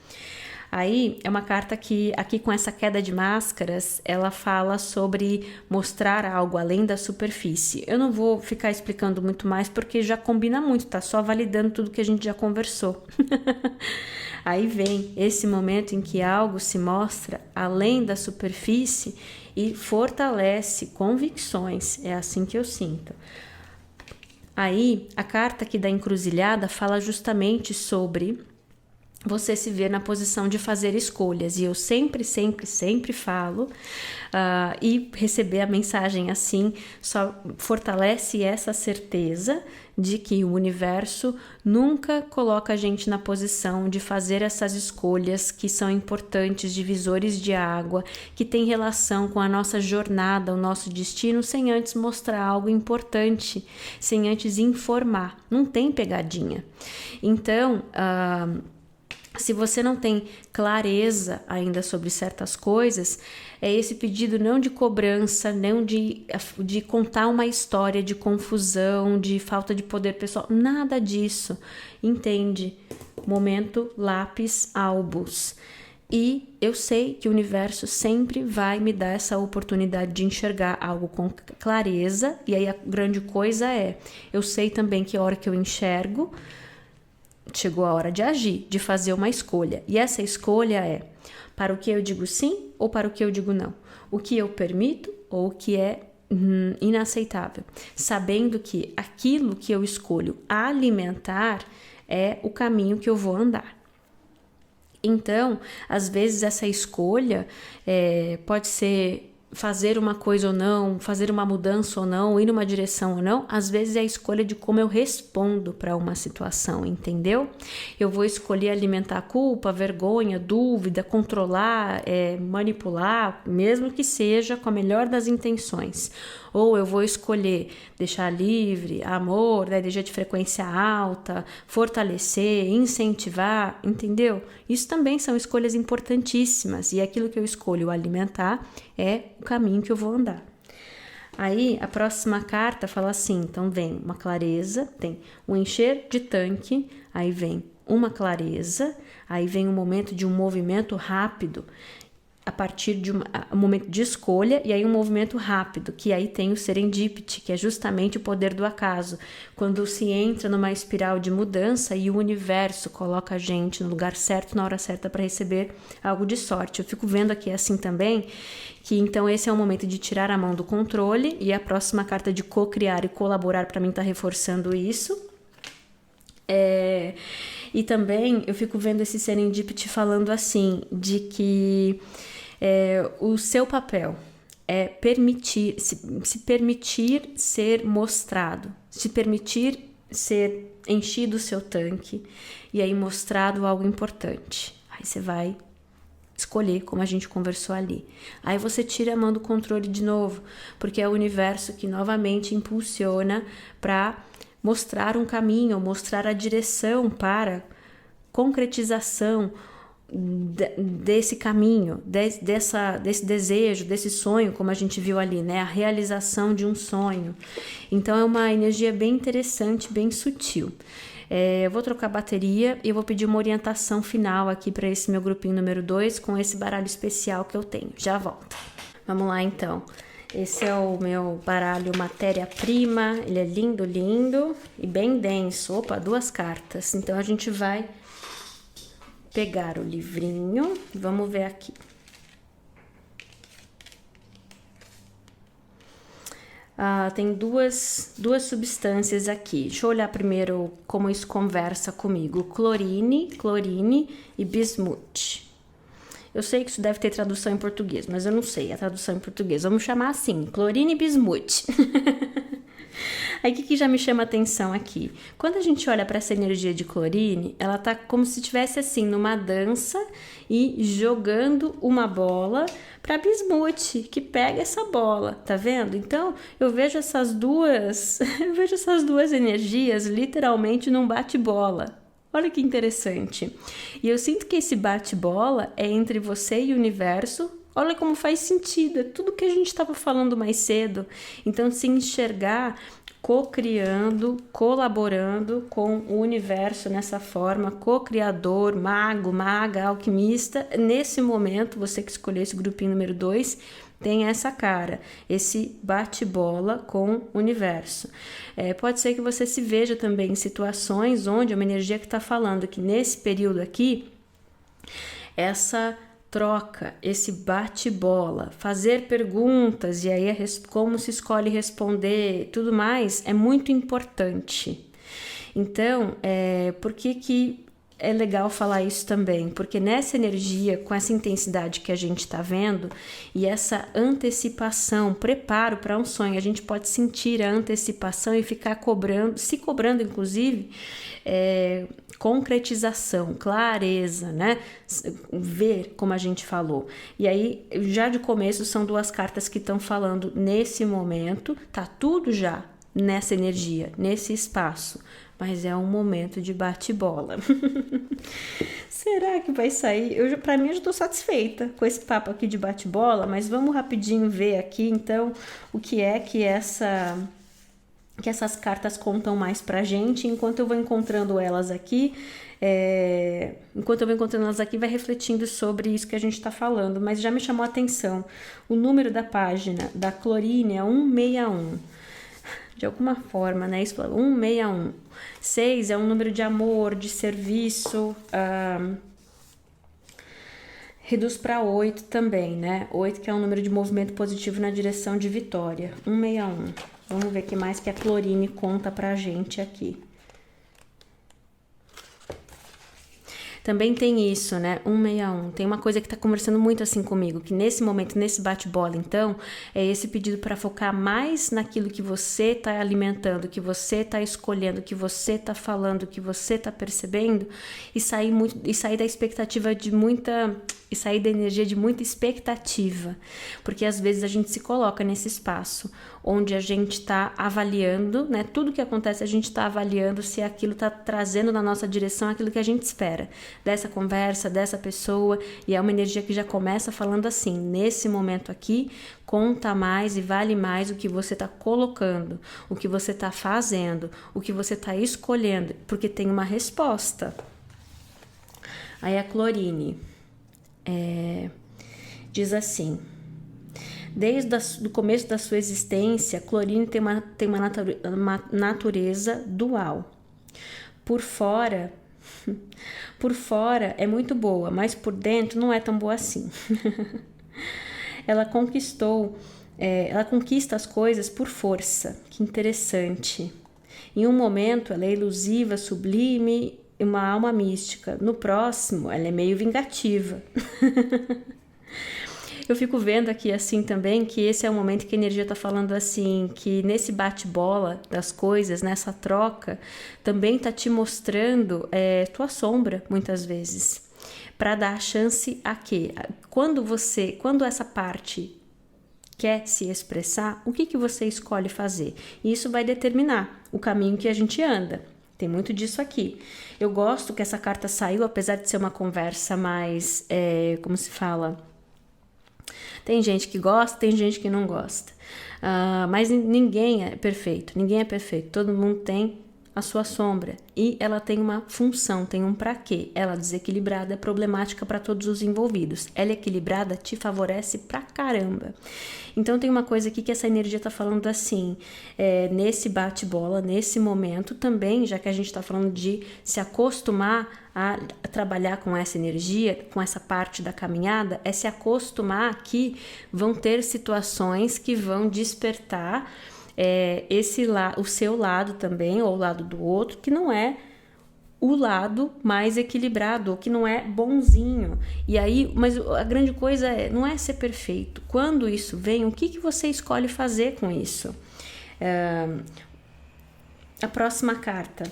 Aí é uma carta que, aqui com essa queda de máscaras, ela fala sobre mostrar algo além da superfície. Eu não vou ficar explicando muito mais porque já combina muito, tá só validando tudo que a gente já conversou. Aí vem esse momento em que algo se mostra além da superfície e fortalece convicções. É assim que eu sinto. Aí a carta aqui da encruzilhada fala justamente sobre você se ver na posição de fazer escolhas. E eu sempre falo, e receber a mensagem assim só fortalece essa certeza de que o universo nunca coloca a gente na posição de fazer essas escolhas que são importantes, divisores de água, que tem relação com a nossa jornada, o nosso destino, sem antes mostrar algo importante, sem antes informar. Não tem pegadinha. Então, se você não tem clareza ainda sobre certas coisas, é esse pedido não de cobrança, não de contar uma história de confusão, de falta de poder pessoal, nada disso. Entende? Momento lápis albus. E eu sei que o universo sempre vai me dar essa oportunidade de enxergar algo com clareza. E aí a grande coisa eu sei também que a hora que eu enxergo, chegou a hora de agir, de fazer uma escolha. E essa escolha é para o que eu digo sim ou para o que eu digo não. O que eu permito ou o que é inaceitável. Sabendo que aquilo que eu escolho alimentar é o caminho que eu vou andar. Então, às vezes essa escolha pode ser fazer uma coisa ou não, fazer uma mudança ou não, ir numa direção ou não, às vezes é a escolha de como eu respondo para uma situação, entendeu? Eu vou escolher alimentar culpa, vergonha, dúvida, controlar, manipular, mesmo que seja com a melhor das intenções. Ou eu vou escolher deixar livre, amor, desejo de frequência alta, fortalecer, incentivar, entendeu? Isso também são escolhas importantíssimas e aquilo que eu escolho alimentar é o caminho que eu vou andar. Aí a próxima carta fala assim, então vem uma clareza, tem um encher de tanque, aí vem uma clareza, aí vem um momento de um movimento rápido, a partir de um momento de escolha, e aí um movimento rápido, que aí tem o serendipity, que é justamente o poder do acaso, quando se entra numa espiral de mudança e o universo coloca a gente no lugar certo, na hora certa para receber algo de sorte. Eu fico vendo aqui assim também, que então esse é o momento de tirar a mão do controle, e a próxima carta de co-criar e colaborar para mim está reforçando isso. E também eu fico vendo esse serendipity falando assim, de que o seu papel é permitir, se permitir ser mostrado, se permitir ser enchido o seu tanque e aí mostrado algo importante. Aí você vai escolher, como a gente conversou ali. Aí você tira a mão do controle de novo, porque é o universo que novamente impulsiona para mostrar um caminho, mostrar a direção para concretização desse caminho, desse desejo, desse sonho, como a gente viu ali, né? A realização de um sonho. Então é uma energia bem interessante, bem sutil. Eu vou trocar a bateria e eu vou pedir uma orientação final aqui para esse meu grupinho número 2 com esse baralho especial que eu tenho. Já volto. Vamos lá então. Esse é o meu baralho matéria-prima. Ele é lindo, lindo e bem denso. Opa, 2 cartas. Então a gente vai pegar o livrinho, vamos ver aqui. Tem duas substâncias aqui. Deixa eu olhar primeiro como isso conversa comigo. Clorine e bismuth. Eu sei que isso deve ter tradução em português, mas eu não sei a tradução em português. Vamos chamar assim, clorine e bismuth. Aí o que já me chama atenção aqui? Quando a gente olha para essa energia de clorine, ela tá como se estivesse assim numa dança e jogando uma bola para bismuth, que pega essa bola, tá vendo? Então eu vejo essas duas energias literalmente num bate-bola. Olha que interessante. E eu sinto que esse bate-bola é entre você e o universo. Olha como faz sentido, é tudo que a gente estava falando mais cedo. Então, se enxergar co-criando, colaborando com o universo nessa forma, co-criador, mago, maga, alquimista, nesse momento, você que escolheu esse grupinho número 2, tem essa cara, esse bate-bola com o universo. Pode ser que você se veja também em situações onde é uma energia que está falando que nesse período aqui, essa troca, esse bate-bola, fazer perguntas e aí como se escolhe responder, tudo mais, é muito importante. Então, por que é legal falar isso também? Porque nessa energia, com essa intensidade que a gente está vendo e essa antecipação, preparo para um sonho, a gente pode sentir a antecipação e ficar se cobrando inclusive, concretização, clareza, né? Ver, como a gente falou. E aí, já de começo, são 2 cartas que estão falando nesse momento, tá tudo já nessa energia, nesse espaço, mas é um momento de bate-bola. Será que vai sair? Pra mim, eu já tô satisfeita com esse papo aqui de bate-bola, mas vamos rapidinho ver aqui, então, o que é que essas cartas contam mais pra gente, enquanto eu vou encontrando elas aqui, vai refletindo sobre isso que a gente tá falando, mas já me chamou a atenção. O número da página da Clorine é 161. De alguma forma, né? Isso, 161. 6 é um número de amor, de serviço. Reduz para 8 também, né? 8 que é um número de movimento positivo na direção de vitória. 161. Vamos ver o que mais que a Clorine conta pra gente aqui. Também tem isso, né? 161. Tem uma coisa que tá conversando muito assim comigo, que nesse momento, nesse bate-bola, então, é esse pedido para focar mais naquilo que você tá alimentando, que você tá escolhendo, que você tá falando, que você tá percebendo, e sair da expectativa de muita... e sair da energia de muita expectativa, porque às vezes a gente se coloca nesse espaço onde a gente está avaliando, né? Tudo que acontece a gente está avaliando se aquilo está trazendo na nossa direção aquilo que a gente espera dessa conversa, dessa pessoa, e é uma energia que já começa falando assim: nesse momento aqui conta mais e vale mais o que você está colocando, o que você está fazendo, o que você está escolhendo, porque tem uma resposta. Aí a Clorine diz assim: desde o começo da sua existência, Clorine tem uma natureza dual. Por fora é muito boa, mas por dentro não é tão boa assim. Ela conquista as coisas por força. Que interessante. Em um momento ela é elusiva, sublime, uma alma mística. No próximo ela é meio vingativa. Eu fico vendo aqui assim também que esse é o momento que a energia está falando assim, que nesse bate-bola das coisas, nessa troca, também está te mostrando tua sombra, muitas vezes, para dar a chance a quê? Quando essa parte quer se expressar, o que você escolhe fazer? E isso vai determinar o caminho que a gente anda. Tem muito disso aqui. Eu gosto que essa carta saiu, apesar de ser uma conversa mais, como se fala... Tem gente que gosta, tem gente que não gosta. Mas ninguém é perfeito, todo mundo tem a sua sombra. E ela tem uma função, tem um pra quê. Ela desequilibrada é problemática para todos os envolvidos. Ela equilibrada te favorece pra caramba. Então tem uma coisa aqui que essa energia tá falando assim, nesse bate-bola, nesse momento também, já que a gente tá falando de se acostumar a trabalhar com essa energia, com essa parte da caminhada, é se acostumar que vão ter situações que vão despertar o seu lado também, ou o lado do outro, que não é o lado mais equilibrado, ou que não é bonzinho. E aí, mas a grande coisa não é ser perfeito. Quando isso vem, o que você escolhe fazer com isso? A próxima carta.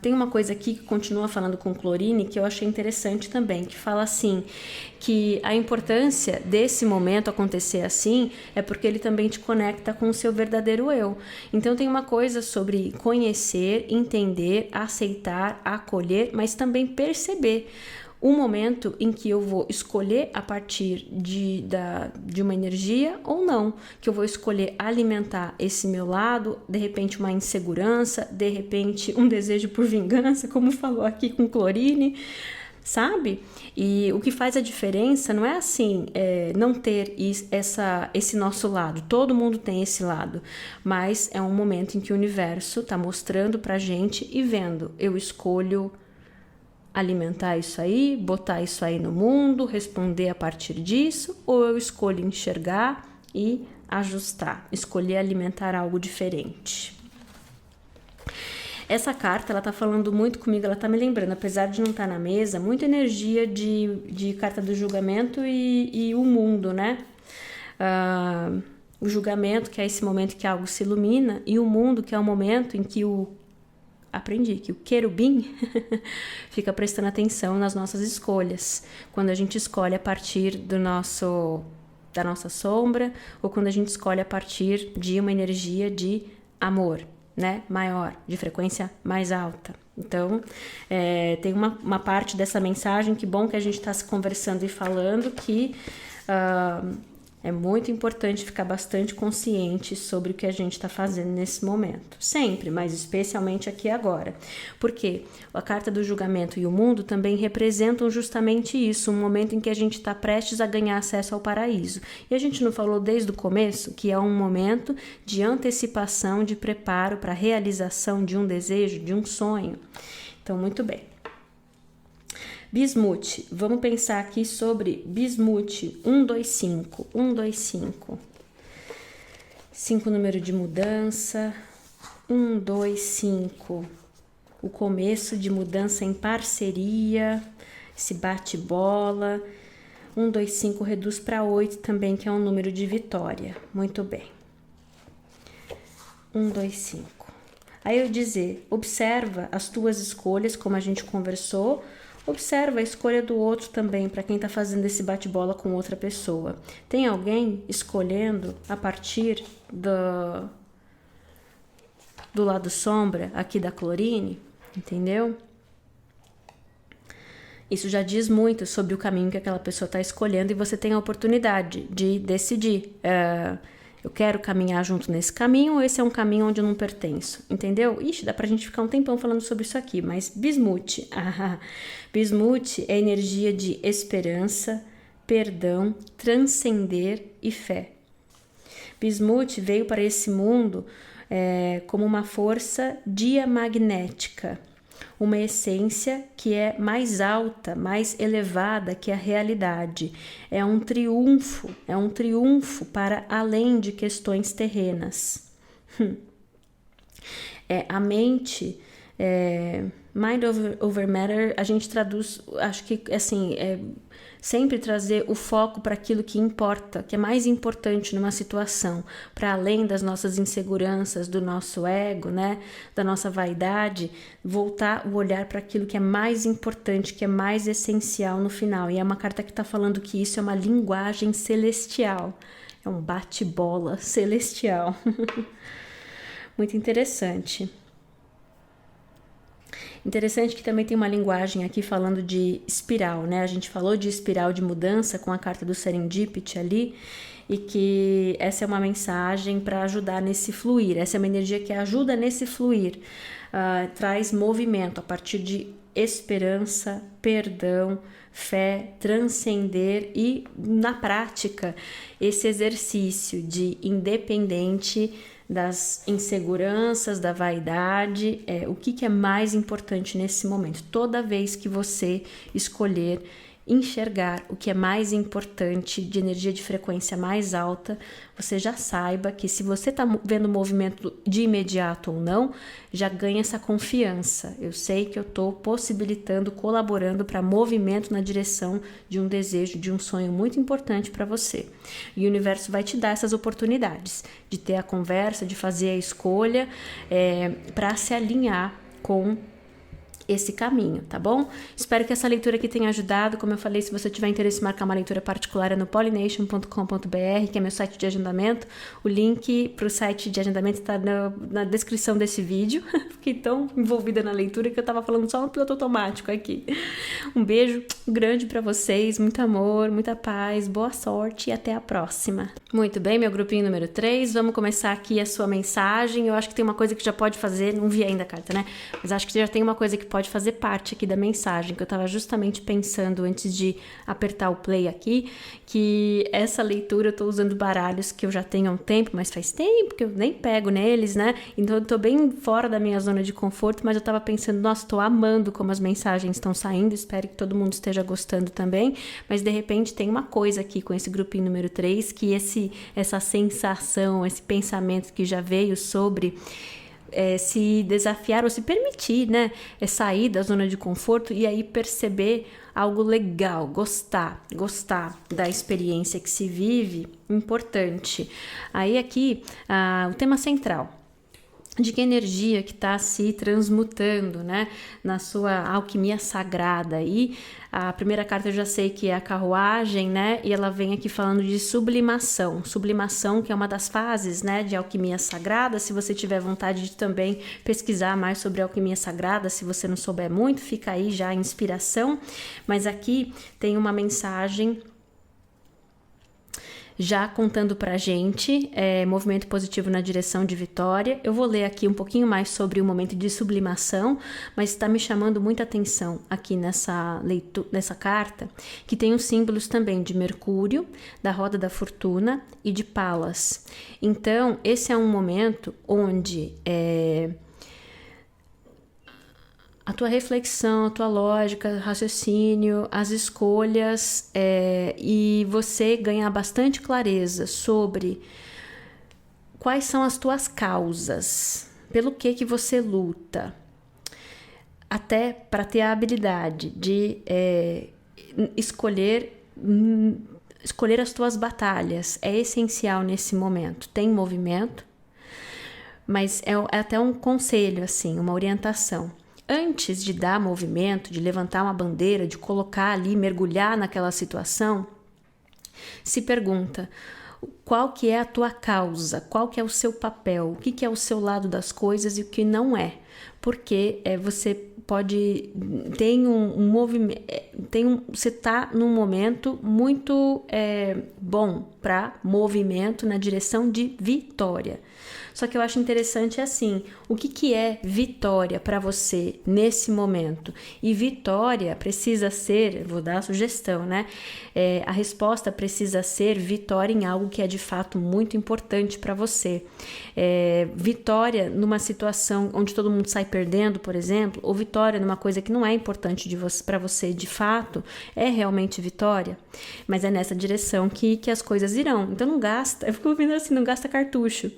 Tem uma coisa aqui que continua falando com Clorine que eu achei interessante também, que fala assim, que a importância desse momento acontecer assim é porque ele também te conecta com o seu verdadeiro eu. Então tem uma coisa sobre conhecer, entender, aceitar, acolher, mas também perceber um momento em que eu vou escolher a partir de uma energia ou não, que eu vou escolher alimentar esse meu lado, de repente uma insegurança, de repente um desejo por vingança, como falou aqui com Clorine, sabe? E o que faz a diferença não é assim, não ter esse nosso lado, todo mundo tem esse lado, mas é um momento em que o universo está mostrando pra gente e vendo, eu escolho alimentar isso aí, botar isso aí no mundo, responder a partir disso, ou eu escolho enxergar e ajustar, escolher alimentar algo diferente. Essa carta, ela tá falando muito comigo, ela tá me lembrando, apesar de não estar na mesa, muita energia de carta do julgamento e o mundo, né? O julgamento, que é esse momento que algo se ilumina, e o mundo, que é o momento em que aprendi que o querubim fica prestando atenção nas nossas escolhas, quando a gente escolhe a partir da nossa sombra, ou quando a gente escolhe a partir de uma energia de amor, né, maior, de frequência mais alta. Então, tem uma parte dessa mensagem, que bom que a gente está se conversando e falando, que é muito importante ficar bastante consciente sobre o que a gente está fazendo nesse momento. Sempre, mas especialmente aqui agora. Porque a carta do julgamento e o mundo também representam justamente isso, um momento em que a gente está prestes a ganhar acesso ao paraíso. E a gente não falou desde o começo que é um momento de antecipação, de preparo para a realização de um desejo, de um sonho. Então, muito bem. Bismuth, vamos pensar aqui sobre Bismuth, 125, 125. 5 número de mudança, 125. o começo de mudança em parceria, esse bate-bola. 1, 2, 5 reduz para 8 também, que é um número de vitória. Muito bem. 1, 2, 5. Aí eu dizer, observa as tuas escolhas, como a gente conversou. Observa a escolha do outro também, para quem está fazendo esse bate-bola com outra pessoa. Tem alguém escolhendo a partir do lado sombra aqui da Clorine? Entendeu? Isso já diz muito sobre o caminho que aquela pessoa está escolhendo e você tem a oportunidade de decidir. Eu quero caminhar junto nesse caminho ou esse é um caminho onde eu não pertenço, entendeu? Ixi, dá pra gente ficar um tempão falando sobre isso aqui, mas Bismuth. Bismuth é energia de esperança, perdão, transcender e fé. Bismuth veio para esse mundo como uma força diamagnética, uma essência que é mais alta, mais elevada que a realidade. É um triunfo para além de questões terrenas. A mente, mind over matter, a gente traduz, acho que assim, sempre trazer o foco para aquilo que importa, que é mais importante numa situação, para além das nossas inseguranças, do nosso ego, né, da nossa vaidade, voltar o olhar para aquilo que é mais importante, que é mais essencial no final. E é uma carta que está falando que isso é uma linguagem celestial, é um bate-bola celestial. Muito interessante. Interessante que também tem uma linguagem aqui falando de espiral, né? A gente falou de espiral de mudança com a carta do Serendipity ali, e que essa é uma mensagem para ajudar nesse fluir, essa é uma energia que ajuda nesse fluir, traz movimento a partir de esperança, perdão, fé, transcender e, na prática, esse exercício de independente das inseguranças, da vaidade, o que é mais importante nesse momento. Toda vez que você escolher enxergar o que é mais importante, de energia de frequência mais alta, você já saiba que se você está vendo o movimento de imediato ou não, já ganha essa confiança. Eu sei que eu estou possibilitando, colaborando para movimento na direção de um desejo, de um sonho muito importante para você. E o universo vai te dar essas oportunidades de ter a conversa, de fazer a escolha, para se alinhar com esse caminho, tá bom? Espero que essa leitura aqui tenha ajudado. Como eu falei, se você tiver interesse em marcar uma leitura particular é no pollination.com.br, que é meu site de agendamento. O link para o site de agendamento está na descrição desse vídeo. Fiquei tão envolvida na leitura que eu estava falando só no piloto automático aqui. Um beijo grande para vocês, muito amor, muita paz, boa sorte e até a próxima. Muito bem, meu grupinho número 3, vamos começar aqui a sua mensagem. Eu acho que tem uma coisa que já pode fazer, não vi ainda a carta, né? Mas acho que já tem uma coisa que pode fazer parte aqui da mensagem, que eu estava justamente pensando antes de apertar o play aqui, que essa leitura eu tô usando baralhos que eu já tenho há um tempo, mas faz tempo que eu nem pego neles, né? Então eu tô bem fora da minha zona de conforto, mas eu tava pensando, nossa, tô amando como as mensagens estão saindo, espero que todo mundo esteja gostando também, mas de repente tem uma coisa aqui com esse grupinho número 3, que essa sensação, esse pensamento que já veio sobre se desafiar ou se permitir, né? Sair da zona de conforto e aí perceber algo legal, gostar da experiência que se vive, importante. Aí aqui, o tema central, de que energia que está se transmutando, né, na sua alquimia sagrada. E a primeira carta eu já sei que é a carruagem, né, e ela vem aqui falando de sublimação, que é uma das fases, né, de alquimia sagrada. Se você tiver vontade de também pesquisar mais sobre alquimia sagrada, se você não souber muito, fica aí já a inspiração, mas aqui tem uma mensagem já contando pra gente, movimento positivo na direção de vitória. Eu vou ler aqui um pouquinho mais sobre o momento de sublimação, mas está me chamando muita atenção aqui nessa carta, que tem os símbolos também de Mercúrio, da roda da fortuna e de Palas. Então, esse é um momento onde a tua reflexão, a tua lógica, raciocínio, as escolhas e você ganhar bastante clareza sobre quais são as tuas causas, pelo que você luta. até para ter a habilidade de escolher as tuas batalhas. É essencial nesse momento. Tem movimento, mas é até um conselho, assim, uma orientação. Antes de dar movimento, de levantar uma bandeira, de colocar ali, mergulhar naquela situação, se pergunta: qual que é a tua causa? Qual que é o seu papel? O que é o seu lado das coisas e o que não é? Porque você pode... Tem um movimento... Você está num momento muito bom para movimento na direção de vitória. Só que eu acho interessante assim, o que é vitória para você nesse momento? E vitória precisa ser, vou dar a sugestão, né? A resposta precisa ser vitória em algo que é de fato muito importante para você. Vitória numa situação onde todo mundo sai perdendo, por exemplo, ou vitória numa coisa que não é importante para você de fato, é realmente vitória, mas é nessa direção que as coisas irão. Então não gasta, eu fico ouvindo assim, não gasta cartucho,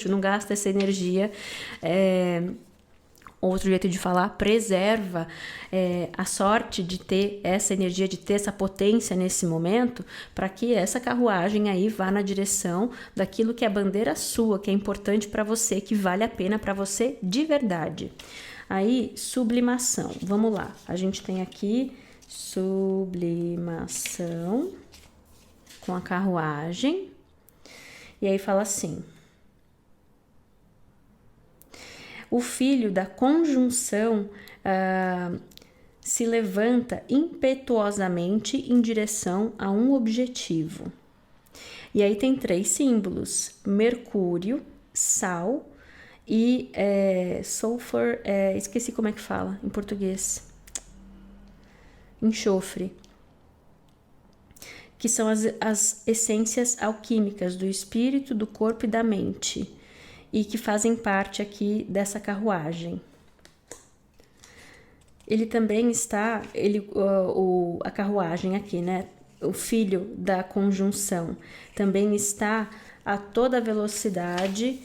não gasta essa energia. Outro jeito de falar, preserva a sorte de ter essa energia, de ter essa potência nesse momento, para que essa carruagem aí vá na direção daquilo que é bandeira sua, que é importante para você, que vale a pena para você de verdade. Aí, sublimação. Vamos lá. A gente tem aqui sublimação com a carruagem. E aí fala assim: o filho da conjunção se levanta impetuosamente em direção a um objetivo. E aí tem 3 símbolos: Mercúrio, Sal e sulfur, esqueci como é que fala em português, enxofre, que são as essências alquímicas do espírito, do corpo e da mente, e que fazem parte aqui dessa carruagem. Ele também está, a carruagem aqui, né? O filho da conjunção também está a toda velocidade,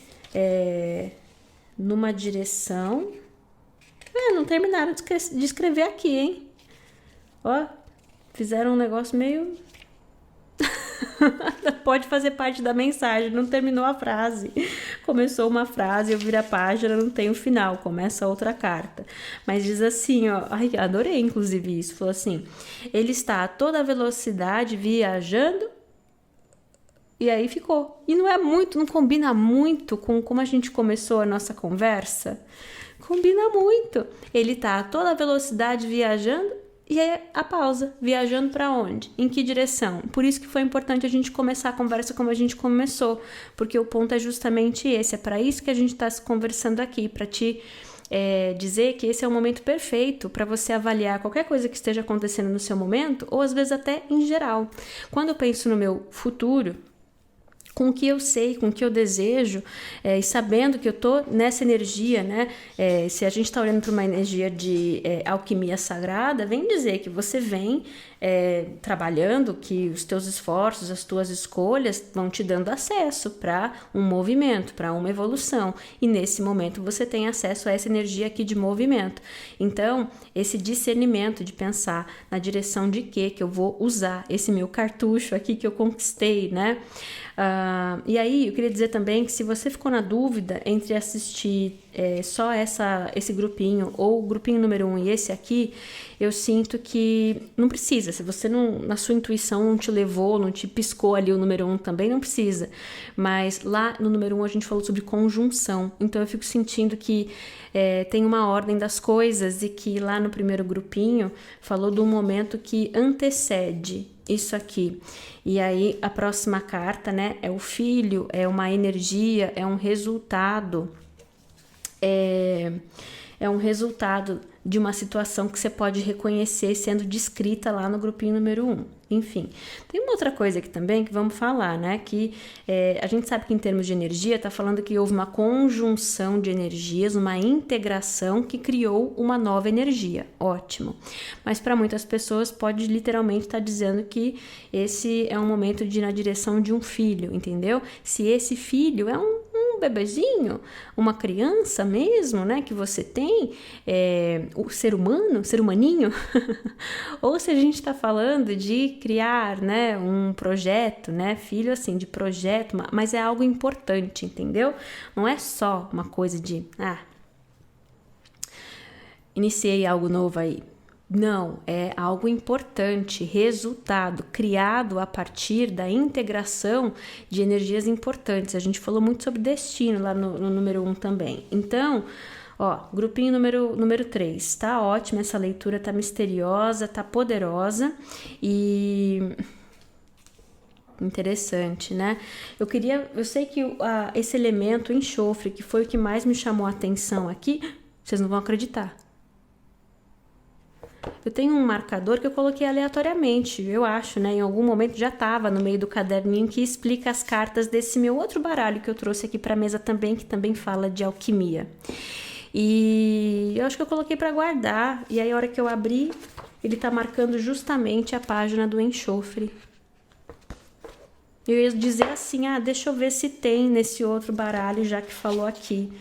numa direção. Não terminaram de escrever aqui, hein? Ó, fizeram um negócio meio... Pode fazer parte da mensagem, não terminou a frase. Começou uma frase, eu viro a página, não tem o final, começa outra carta. Mas diz assim, ó, ai, adorei inclusive isso, falou assim: ele está a toda velocidade viajando, e aí ficou. E não combina muito com como a gente começou a nossa conversa? Combina muito. Ele está a toda velocidade viajando. E aí a pausa, viajando para onde? Em que direção? Por isso que foi importante a gente começar a conversa como a gente começou, porque o ponto é justamente esse, é para isso que a gente está se conversando aqui, para te dizer que esse é o momento perfeito para você avaliar qualquer coisa que esteja acontecendo no seu momento, ou às vezes até em geral. Quando eu penso no meu futuro, com o que eu sei, com o que eu desejo, e sabendo que eu tô nessa energia, né? Se a gente está olhando para uma energia de alquimia sagrada, vem dizer que você vem trabalhando, que os teus esforços, as tuas escolhas vão te dando acesso para um movimento, para uma evolução. E nesse momento você tem acesso a essa energia aqui de movimento. Então, esse discernimento de pensar na direção de que eu vou usar esse meu cartucho aqui que eu conquistei, né? E aí eu queria dizer também que se você ficou na dúvida entre assistir só esse grupinho ou o grupinho número 1 e esse aqui, eu sinto que não precisa. Se você não, na sua intuição não te levou, não te piscou ali o número 1 também, não precisa. Mas lá no número 1 a gente falou sobre conjunção, então eu fico sentindo que tem uma ordem das coisas e que lá no primeiro grupinho falou de um momento que antecede isso aqui. E aí a próxima carta, né, é o filho, é uma energia, é um resultado, é um resultado de uma situação que você pode reconhecer sendo descrita lá no grupinho número 1. Enfim, tem uma outra coisa aqui também que vamos falar, né? Que a gente sabe que em termos de energia tá falando que houve uma conjunção de energias, uma integração que criou uma nova energia. Ótimo. Mas para muitas pessoas pode literalmente estar dizendo que esse é um momento de ir na direção de um filho, entendeu? Se esse filho é um um bebezinho, uma criança mesmo, né, que você tem, o ser humaninho, ou se a gente está falando de criar, né, um projeto, né, filho assim, de projeto, mas é algo importante, entendeu? Não é só uma coisa de, iniciei algo novo aí. Não, é algo importante, resultado, criado a partir da integração de energias importantes. A gente falou muito sobre destino lá no número 1 também. Então, grupinho número 3, tá ótimo, essa leitura tá misteriosa, tá poderosa e interessante, né? Eu sei que esse elemento, o enxofre, que foi o que mais me chamou a atenção aqui, vocês não vão acreditar. Eu tenho um marcador que eu coloquei aleatoriamente, eu acho, né? Em algum momento já estava no meio do caderninho que explica as cartas desse meu outro baralho que eu trouxe aqui para a mesa também, que também fala de alquimia. E eu acho que eu coloquei para guardar, e aí a hora que eu abri, ele tá marcando justamente a página do enxofre. Eu ia dizer assim, deixa eu ver se tem nesse outro baralho, já que falou aqui.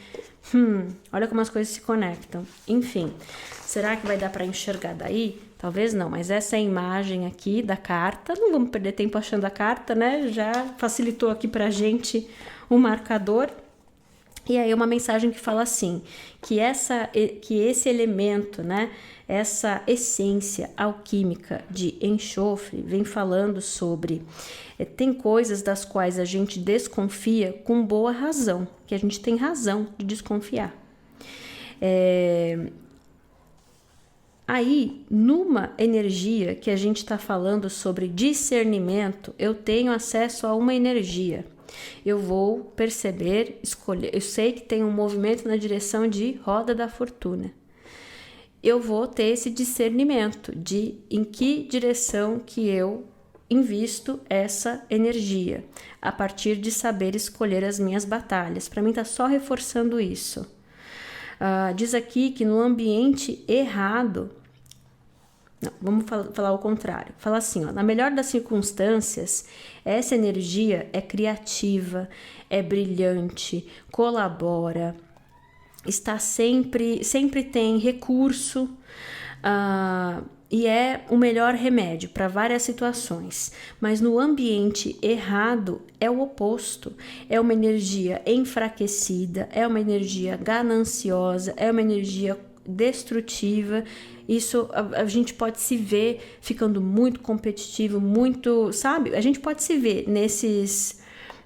Olha como as coisas se conectam. Enfim, será que vai dar para enxergar daí? Talvez não, mas essa é a imagem aqui da carta. Não vamos perder tempo achando a carta, né? Já facilitou aqui pra gente o marcador. E aí uma mensagem que fala assim, que esse elemento, né, essa essência alquímica de enxofre vem falando sobre tem coisas das quais a gente desconfia com boa razão, que a gente tem razão de desconfiar. Aí, numa energia que a gente está falando sobre discernimento, eu tenho acesso a uma energia. Eu vou perceber, escolher. Eu sei que tem um movimento na direção de roda da fortuna. Eu vou ter esse discernimento de em que direção que eu invisto essa energia, a partir de saber escolher as minhas batalhas. Para mim está só reforçando isso. Diz aqui que no ambiente errado, não, vamos falar o contrário. Fala assim, na melhor das circunstâncias, essa energia é criativa, é brilhante, colabora, está sempre tem recurso e é o melhor remédio para várias situações. Mas no ambiente errado é o oposto, é uma energia enfraquecida, é uma energia gananciosa, é uma energia destrutiva. Isso a gente pode se ver ficando muito competitivo, muito, sabe? A gente pode se ver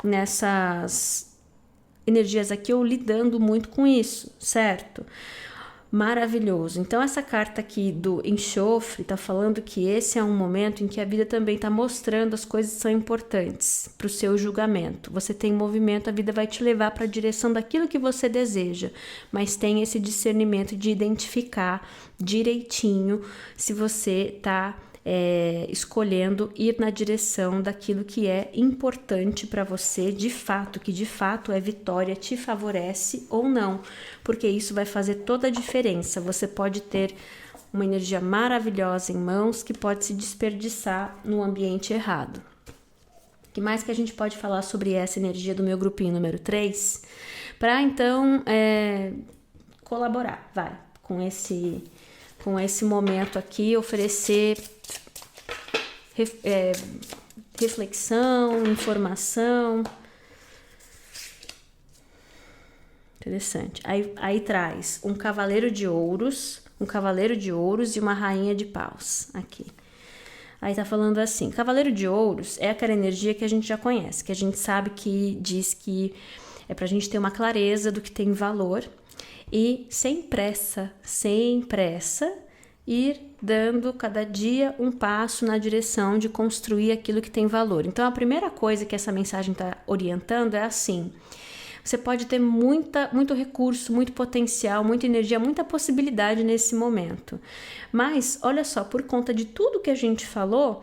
nessas energias aqui ou lidando muito com isso, certo? Maravilhoso. Então essa carta aqui do enxofre tá falando que esse é um momento em que a vida também tá mostrando as coisas que são importantes para o seu julgamento. Você tem movimento, a vida vai te levar para a direção daquilo que você deseja, mas tem esse discernimento de identificar direitinho se você tá escolhendo ir na direção daquilo que é importante para você de fato, que de fato é vitória, te favorece ou não, porque isso vai fazer toda a diferença. Você pode ter uma energia maravilhosa em mãos que pode se desperdiçar no ambiente errado. O que mais que a gente pode falar sobre essa energia do meu grupinho número 3? Para então colaborar, com esse momento aqui, oferecer reflexão, informação. Interessante. Aí traz um cavaleiro de ouros e uma rainha de paus aqui. Aí tá falando assim, cavaleiro de ouros é aquela energia que a gente já conhece, que a gente sabe que diz que é pra gente ter uma clareza do que tem valor e sem pressa, ir dando cada dia um passo na direção de construir aquilo que tem valor. Então, a primeira coisa que essa mensagem está orientando é assim: você pode ter muito recurso, muito potencial, muita energia, muita possibilidade nesse momento. Mas, olha só, por conta de tudo que a gente falou,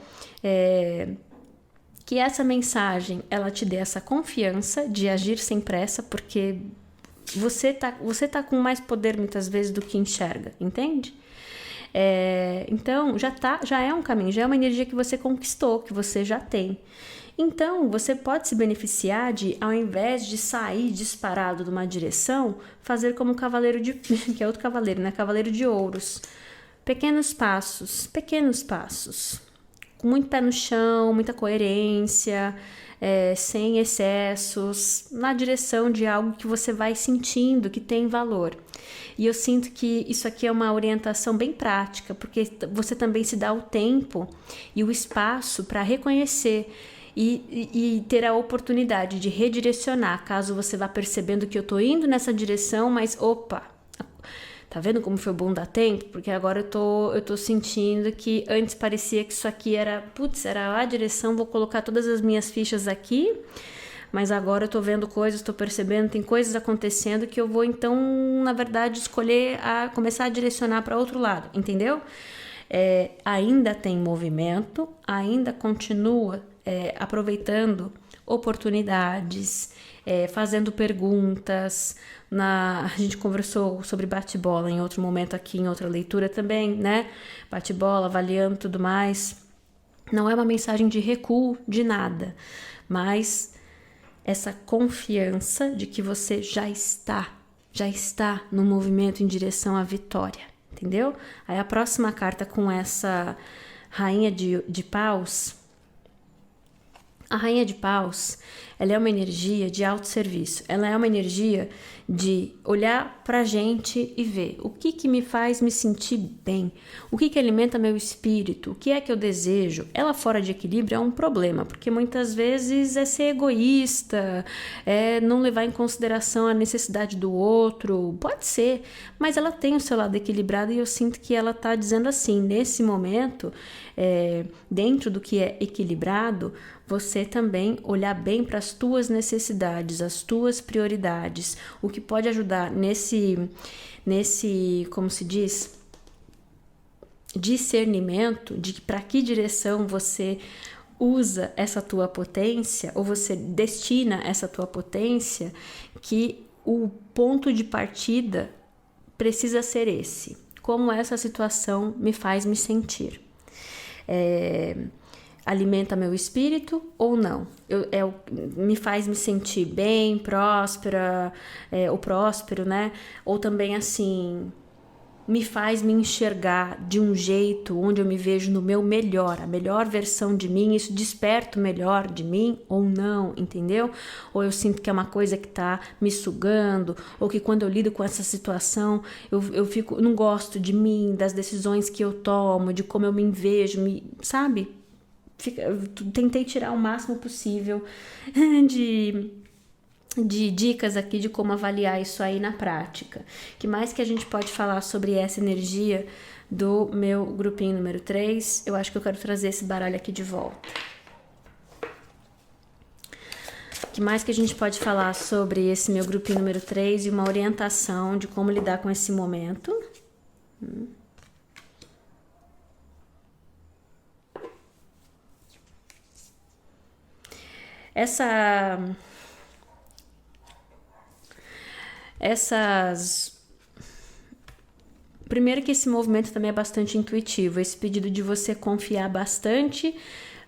que essa mensagem, ela te dê essa confiança de agir sem pressa, porque você tá com mais poder muitas vezes do que enxerga, entende? Então, já é um caminho, já é uma energia que você conquistou, que você já tem. Então, você pode se beneficiar de, ao invés de sair disparado de uma direção, fazer como o cavaleiro de... que é outro cavaleiro, né? Cavaleiro de ouros. Pequenos passos, com muito pé no chão, muita coerência, sem excessos, na direção de algo que você vai sentindo que tem valor. E eu sinto que isso aqui é uma orientação bem prática, porque você também se dá o tempo e o espaço para reconhecer e ter a oportunidade de redirecionar, caso você vá percebendo que eu tô indo nessa direção, mas opa, tá vendo como foi bom dar tempo? Porque agora eu tô sentindo que antes parecia que isso aqui era a direção, vou colocar todas as minhas fichas aqui, mas agora eu tô vendo coisas, tô percebendo, tem coisas acontecendo que eu vou então, na verdade, escolher começar a direcionar para outro lado, entendeu? Ainda tem movimento, ainda continua aproveitando oportunidades, fazendo perguntas. A gente conversou sobre bate-bola em outro momento aqui, em outra leitura também, né? Bate-bola, avaliando tudo mais. Não é uma mensagem de recuo de nada, mas essa confiança de que você já está no movimento em direção à vitória, entendeu? Aí a próxima carta com essa rainha de paus. A rainha de paus, ela é uma energia de autosserviço, ela é uma energia de olhar pra gente e ver o que me faz me sentir bem, o que alimenta meu espírito, o que é que eu desejo. Ela fora de equilíbrio é um problema, porque muitas vezes é ser egoísta, é não levar em consideração a necessidade do outro, pode ser, mas ela tem o seu lado equilibrado e eu sinto que ela tá dizendo assim, nesse momento, dentro do que é equilibrado, você também olhar bem para as tuas necessidades, as tuas prioridades, o que pode ajudar nesse, como se diz, discernimento de para que direção você usa essa tua potência, ou você destina essa tua potência, que o ponto de partida precisa ser esse. Como essa situação me faz me sentir. Alimenta meu espírito ou não? Me faz me sentir bem, próspera, ou próspero, né? Ou também assim, me faz me enxergar de um jeito onde eu me vejo no meu melhor, a melhor versão de mim, isso desperta o melhor de mim ou não, entendeu? Ou eu sinto que é uma coisa que tá me sugando, ou que quando eu lido com essa situação, eu fico, não gosto de mim, das decisões que eu tomo, de como eu me vejo, sabe? Tentei tirar o máximo possível de dicas aqui de como avaliar isso aí na prática. Que mais que a gente pode falar sobre essa energia do meu grupinho número 3? Eu acho que eu quero trazer esse baralho aqui de volta. Que mais que a gente pode falar sobre esse meu grupinho número 3 e uma orientação de como lidar com esse momento? Primeiro que esse movimento também é bastante intuitivo, esse pedido de você confiar bastante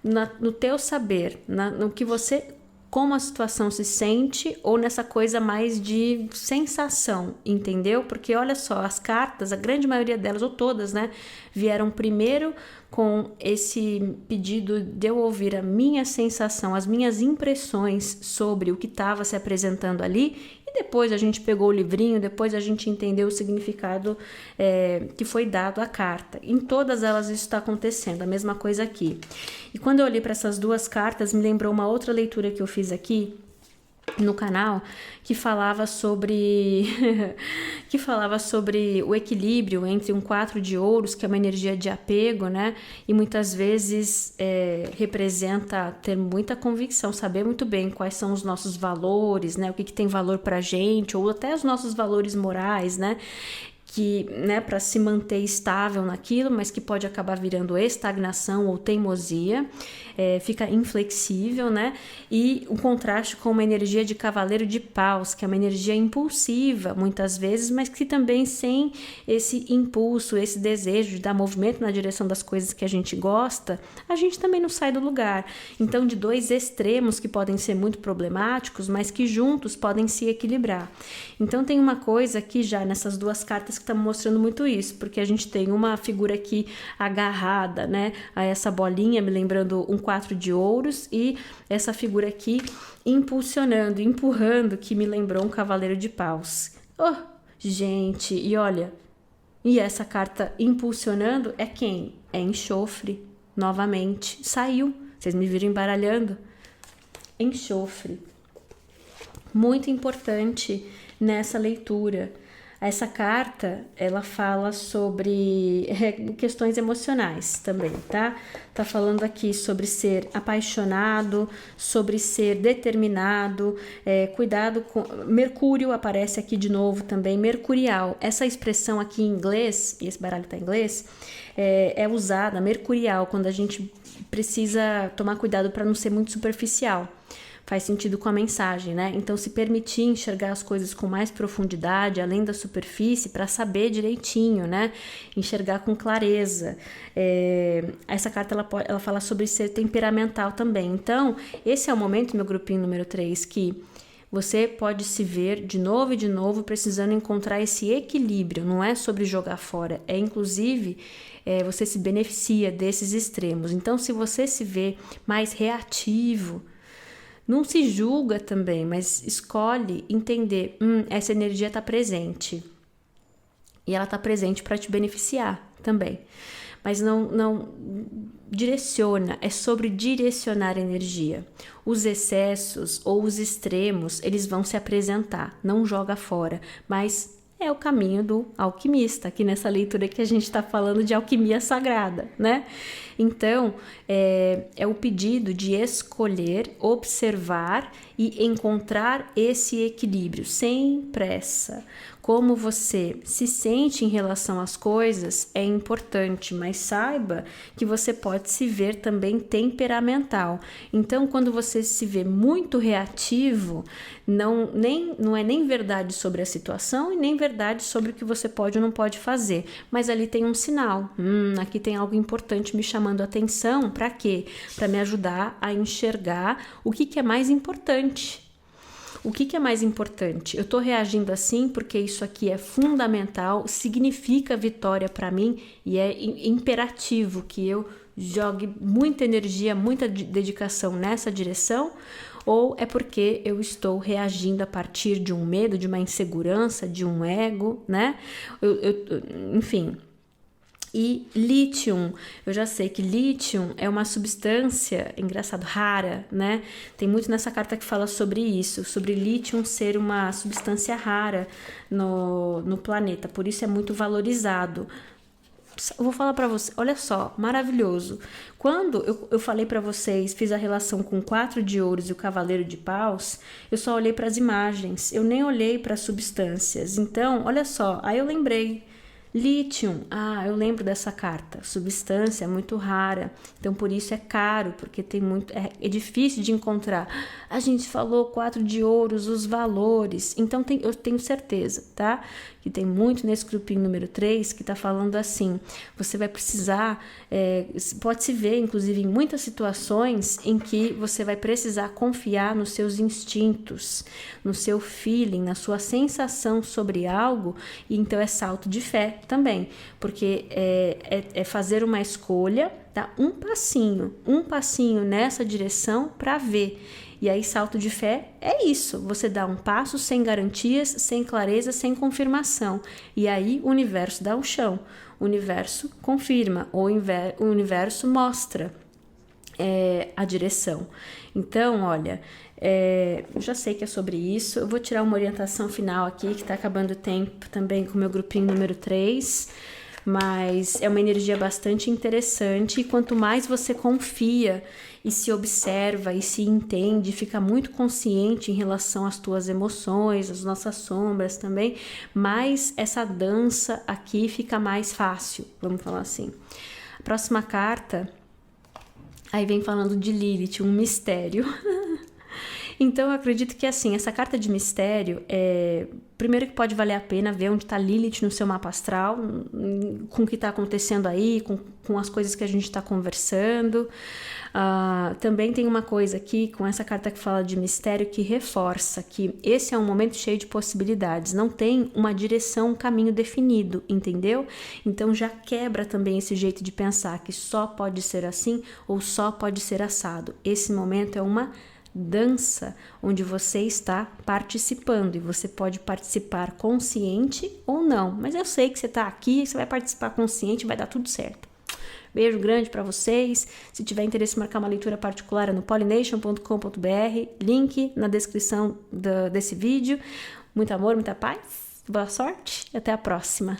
no teu saber, no que você, como a situação se sente, ou nessa coisa mais de sensação, entendeu? Porque olha só, as cartas, a grande maioria delas, ou todas, né, vieram primeiro com esse pedido de eu ouvir a minha sensação, as minhas impressões sobre o que estava se apresentando ali, e depois a gente pegou o livrinho, depois a gente entendeu o significado que foi dado à carta. Em todas elas isso está acontecendo, a mesma coisa aqui. E quando eu olhei para essas duas cartas, me lembrou uma outra leitura que eu fiz aqui no canal, que falava sobre o equilíbrio entre um 4 de ouros, que é uma energia de apego, né? E muitas vezes representa ter muita convicção, saber muito bem quais são os nossos valores, né? O que tem valor pra gente, ou até os nossos valores morais, né? que, né, para se manter estável naquilo, mas que pode acabar virando estagnação ou teimosia, fica inflexível, né? E o contraste com uma energia de cavaleiro de paus, que é uma energia impulsiva, muitas vezes, mas que também sem esse impulso, esse desejo de dar movimento na direção das coisas que a gente gosta, a gente também não sai do lugar. Então, de dois extremos que podem ser muito problemáticos, mas que juntos podem se equilibrar. Então, tem uma coisa aqui já nessas duas cartas que está mostrando muito isso, porque a gente tem uma figura aqui agarrada, né, a essa bolinha, me lembrando um 4 de ouros, e essa figura aqui impulsionando, empurrando, que me lembrou um cavaleiro de paus. Oh, gente, e olha, e essa carta impulsionando é quem? É enxofre, novamente, saiu, vocês me viram embaralhando, enxofre, muito importante nessa leitura. Essa carta, ela fala sobre questões emocionais também, tá? Tá falando aqui sobre ser apaixonado, sobre ser determinado, cuidado com... Mercúrio aparece aqui de novo também, mercurial. Essa expressão aqui em inglês, e esse baralho tá em inglês, é usada, mercurial, quando a gente precisa tomar cuidado para não ser muito superficial. Faz sentido com a mensagem, né? Então, se permitir enxergar as coisas com mais profundidade, além da superfície, para saber direitinho, né? Enxergar com clareza. Essa carta, ela fala sobre ser temperamental também. Então, esse é o momento, meu grupinho número 3, que você pode se ver de novo e de novo precisando encontrar esse equilíbrio. Não é sobre jogar fora, é inclusive... você se beneficia desses extremos. Então, se você se vê mais reativo, não se julga também, mas escolhe entender, essa energia está presente. E ela está presente para te beneficiar também. Mas não direciona, é sobre direcionar energia. Os excessos ou os extremos, eles vão se apresentar, não joga fora, mas é o caminho do alquimista, aqui nessa leitura que a gente está falando de alquimia sagrada, né? Então, é o pedido de escolher, observar e encontrar esse equilíbrio, sem pressa. Como você se sente em relação às coisas é importante, mas saiba que você pode se ver também temperamental. Então, quando você se vê muito reativo, não é nem verdade sobre a situação e nem verdade sobre o que você pode ou não pode fazer, mas ali tem um sinal. Aqui tem algo importante me chamando a atenção. Para quê? Para me ajudar a enxergar o que é mais importante. O que é mais importante? Eu estou reagindo assim porque isso aqui é fundamental, significa vitória para mim e é imperativo que eu jogue muita energia, muita dedicação nessa direção, ou é porque eu estou reagindo a partir de um medo, de uma insegurança, de um ego, né? Enfim... E lítio, eu já sei que lítio é uma substância, engraçado, rara, né? Tem muito nessa carta que fala sobre isso, sobre lítio ser uma substância rara no planeta, por isso é muito valorizado. Eu vou falar para você, olha só, maravilhoso. Quando eu falei para vocês, fiz a relação com o 4 de ouros e o cavaleiro de paus, eu só olhei para as imagens, eu nem olhei para as substâncias. Então, olha só, aí eu lembrei. Lítio, eu lembro dessa carta, substância é muito rara, então por isso é caro, porque tem muito, é difícil de encontrar. A gente falou 4 de ouros, os valores, então eu tenho certeza, tá? Que tem muito nesse grupinho número 3 que tá falando assim, você vai precisar, pode se ver inclusive em muitas situações em que você vai precisar confiar nos seus instintos, no seu feeling, na sua sensação sobre algo, e então é salto de fé também, porque é fazer uma escolha, tá? Um passinho nessa direção para ver. E aí, salto de fé é isso, você dá um passo sem garantias, sem clareza, sem confirmação. E aí o universo dá o chão, o universo confirma, o universo mostra a direção. Então, olha, eu já sei que é sobre isso, eu vou tirar uma orientação final aqui, que está acabando o tempo também com o meu grupinho número 3. mas é uma energia bastante interessante, e quanto mais você confia e se observa e se entende, fica muito consciente em relação às tuas emoções, às nossas sombras também, mais essa dança aqui fica mais fácil, vamos falar assim. A próxima carta, aí vem falando de Lilith, um mistério. Então, eu acredito que, assim, essa carta de mistério, primeiro que pode valer a pena ver onde está Lilith no seu mapa astral, com o que está acontecendo aí, com as coisas que a gente está conversando. Também tem uma coisa aqui, com essa carta que fala de mistério, que reforça que esse é um momento cheio de possibilidades, não tem uma direção, um caminho definido, entendeu? Então, já quebra também esse jeito de pensar que só pode ser assim ou só pode ser assado. Esse momento é uma dança onde você está participando, e você pode participar consciente ou não, mas eu sei que você está aqui, você vai participar consciente, vai dar tudo certo. Beijo grande para vocês. Se tiver interesse em marcar uma leitura particular é no pollination.com.br, link na descrição desse vídeo. Muito amor, muita paz, boa sorte e até a próxima.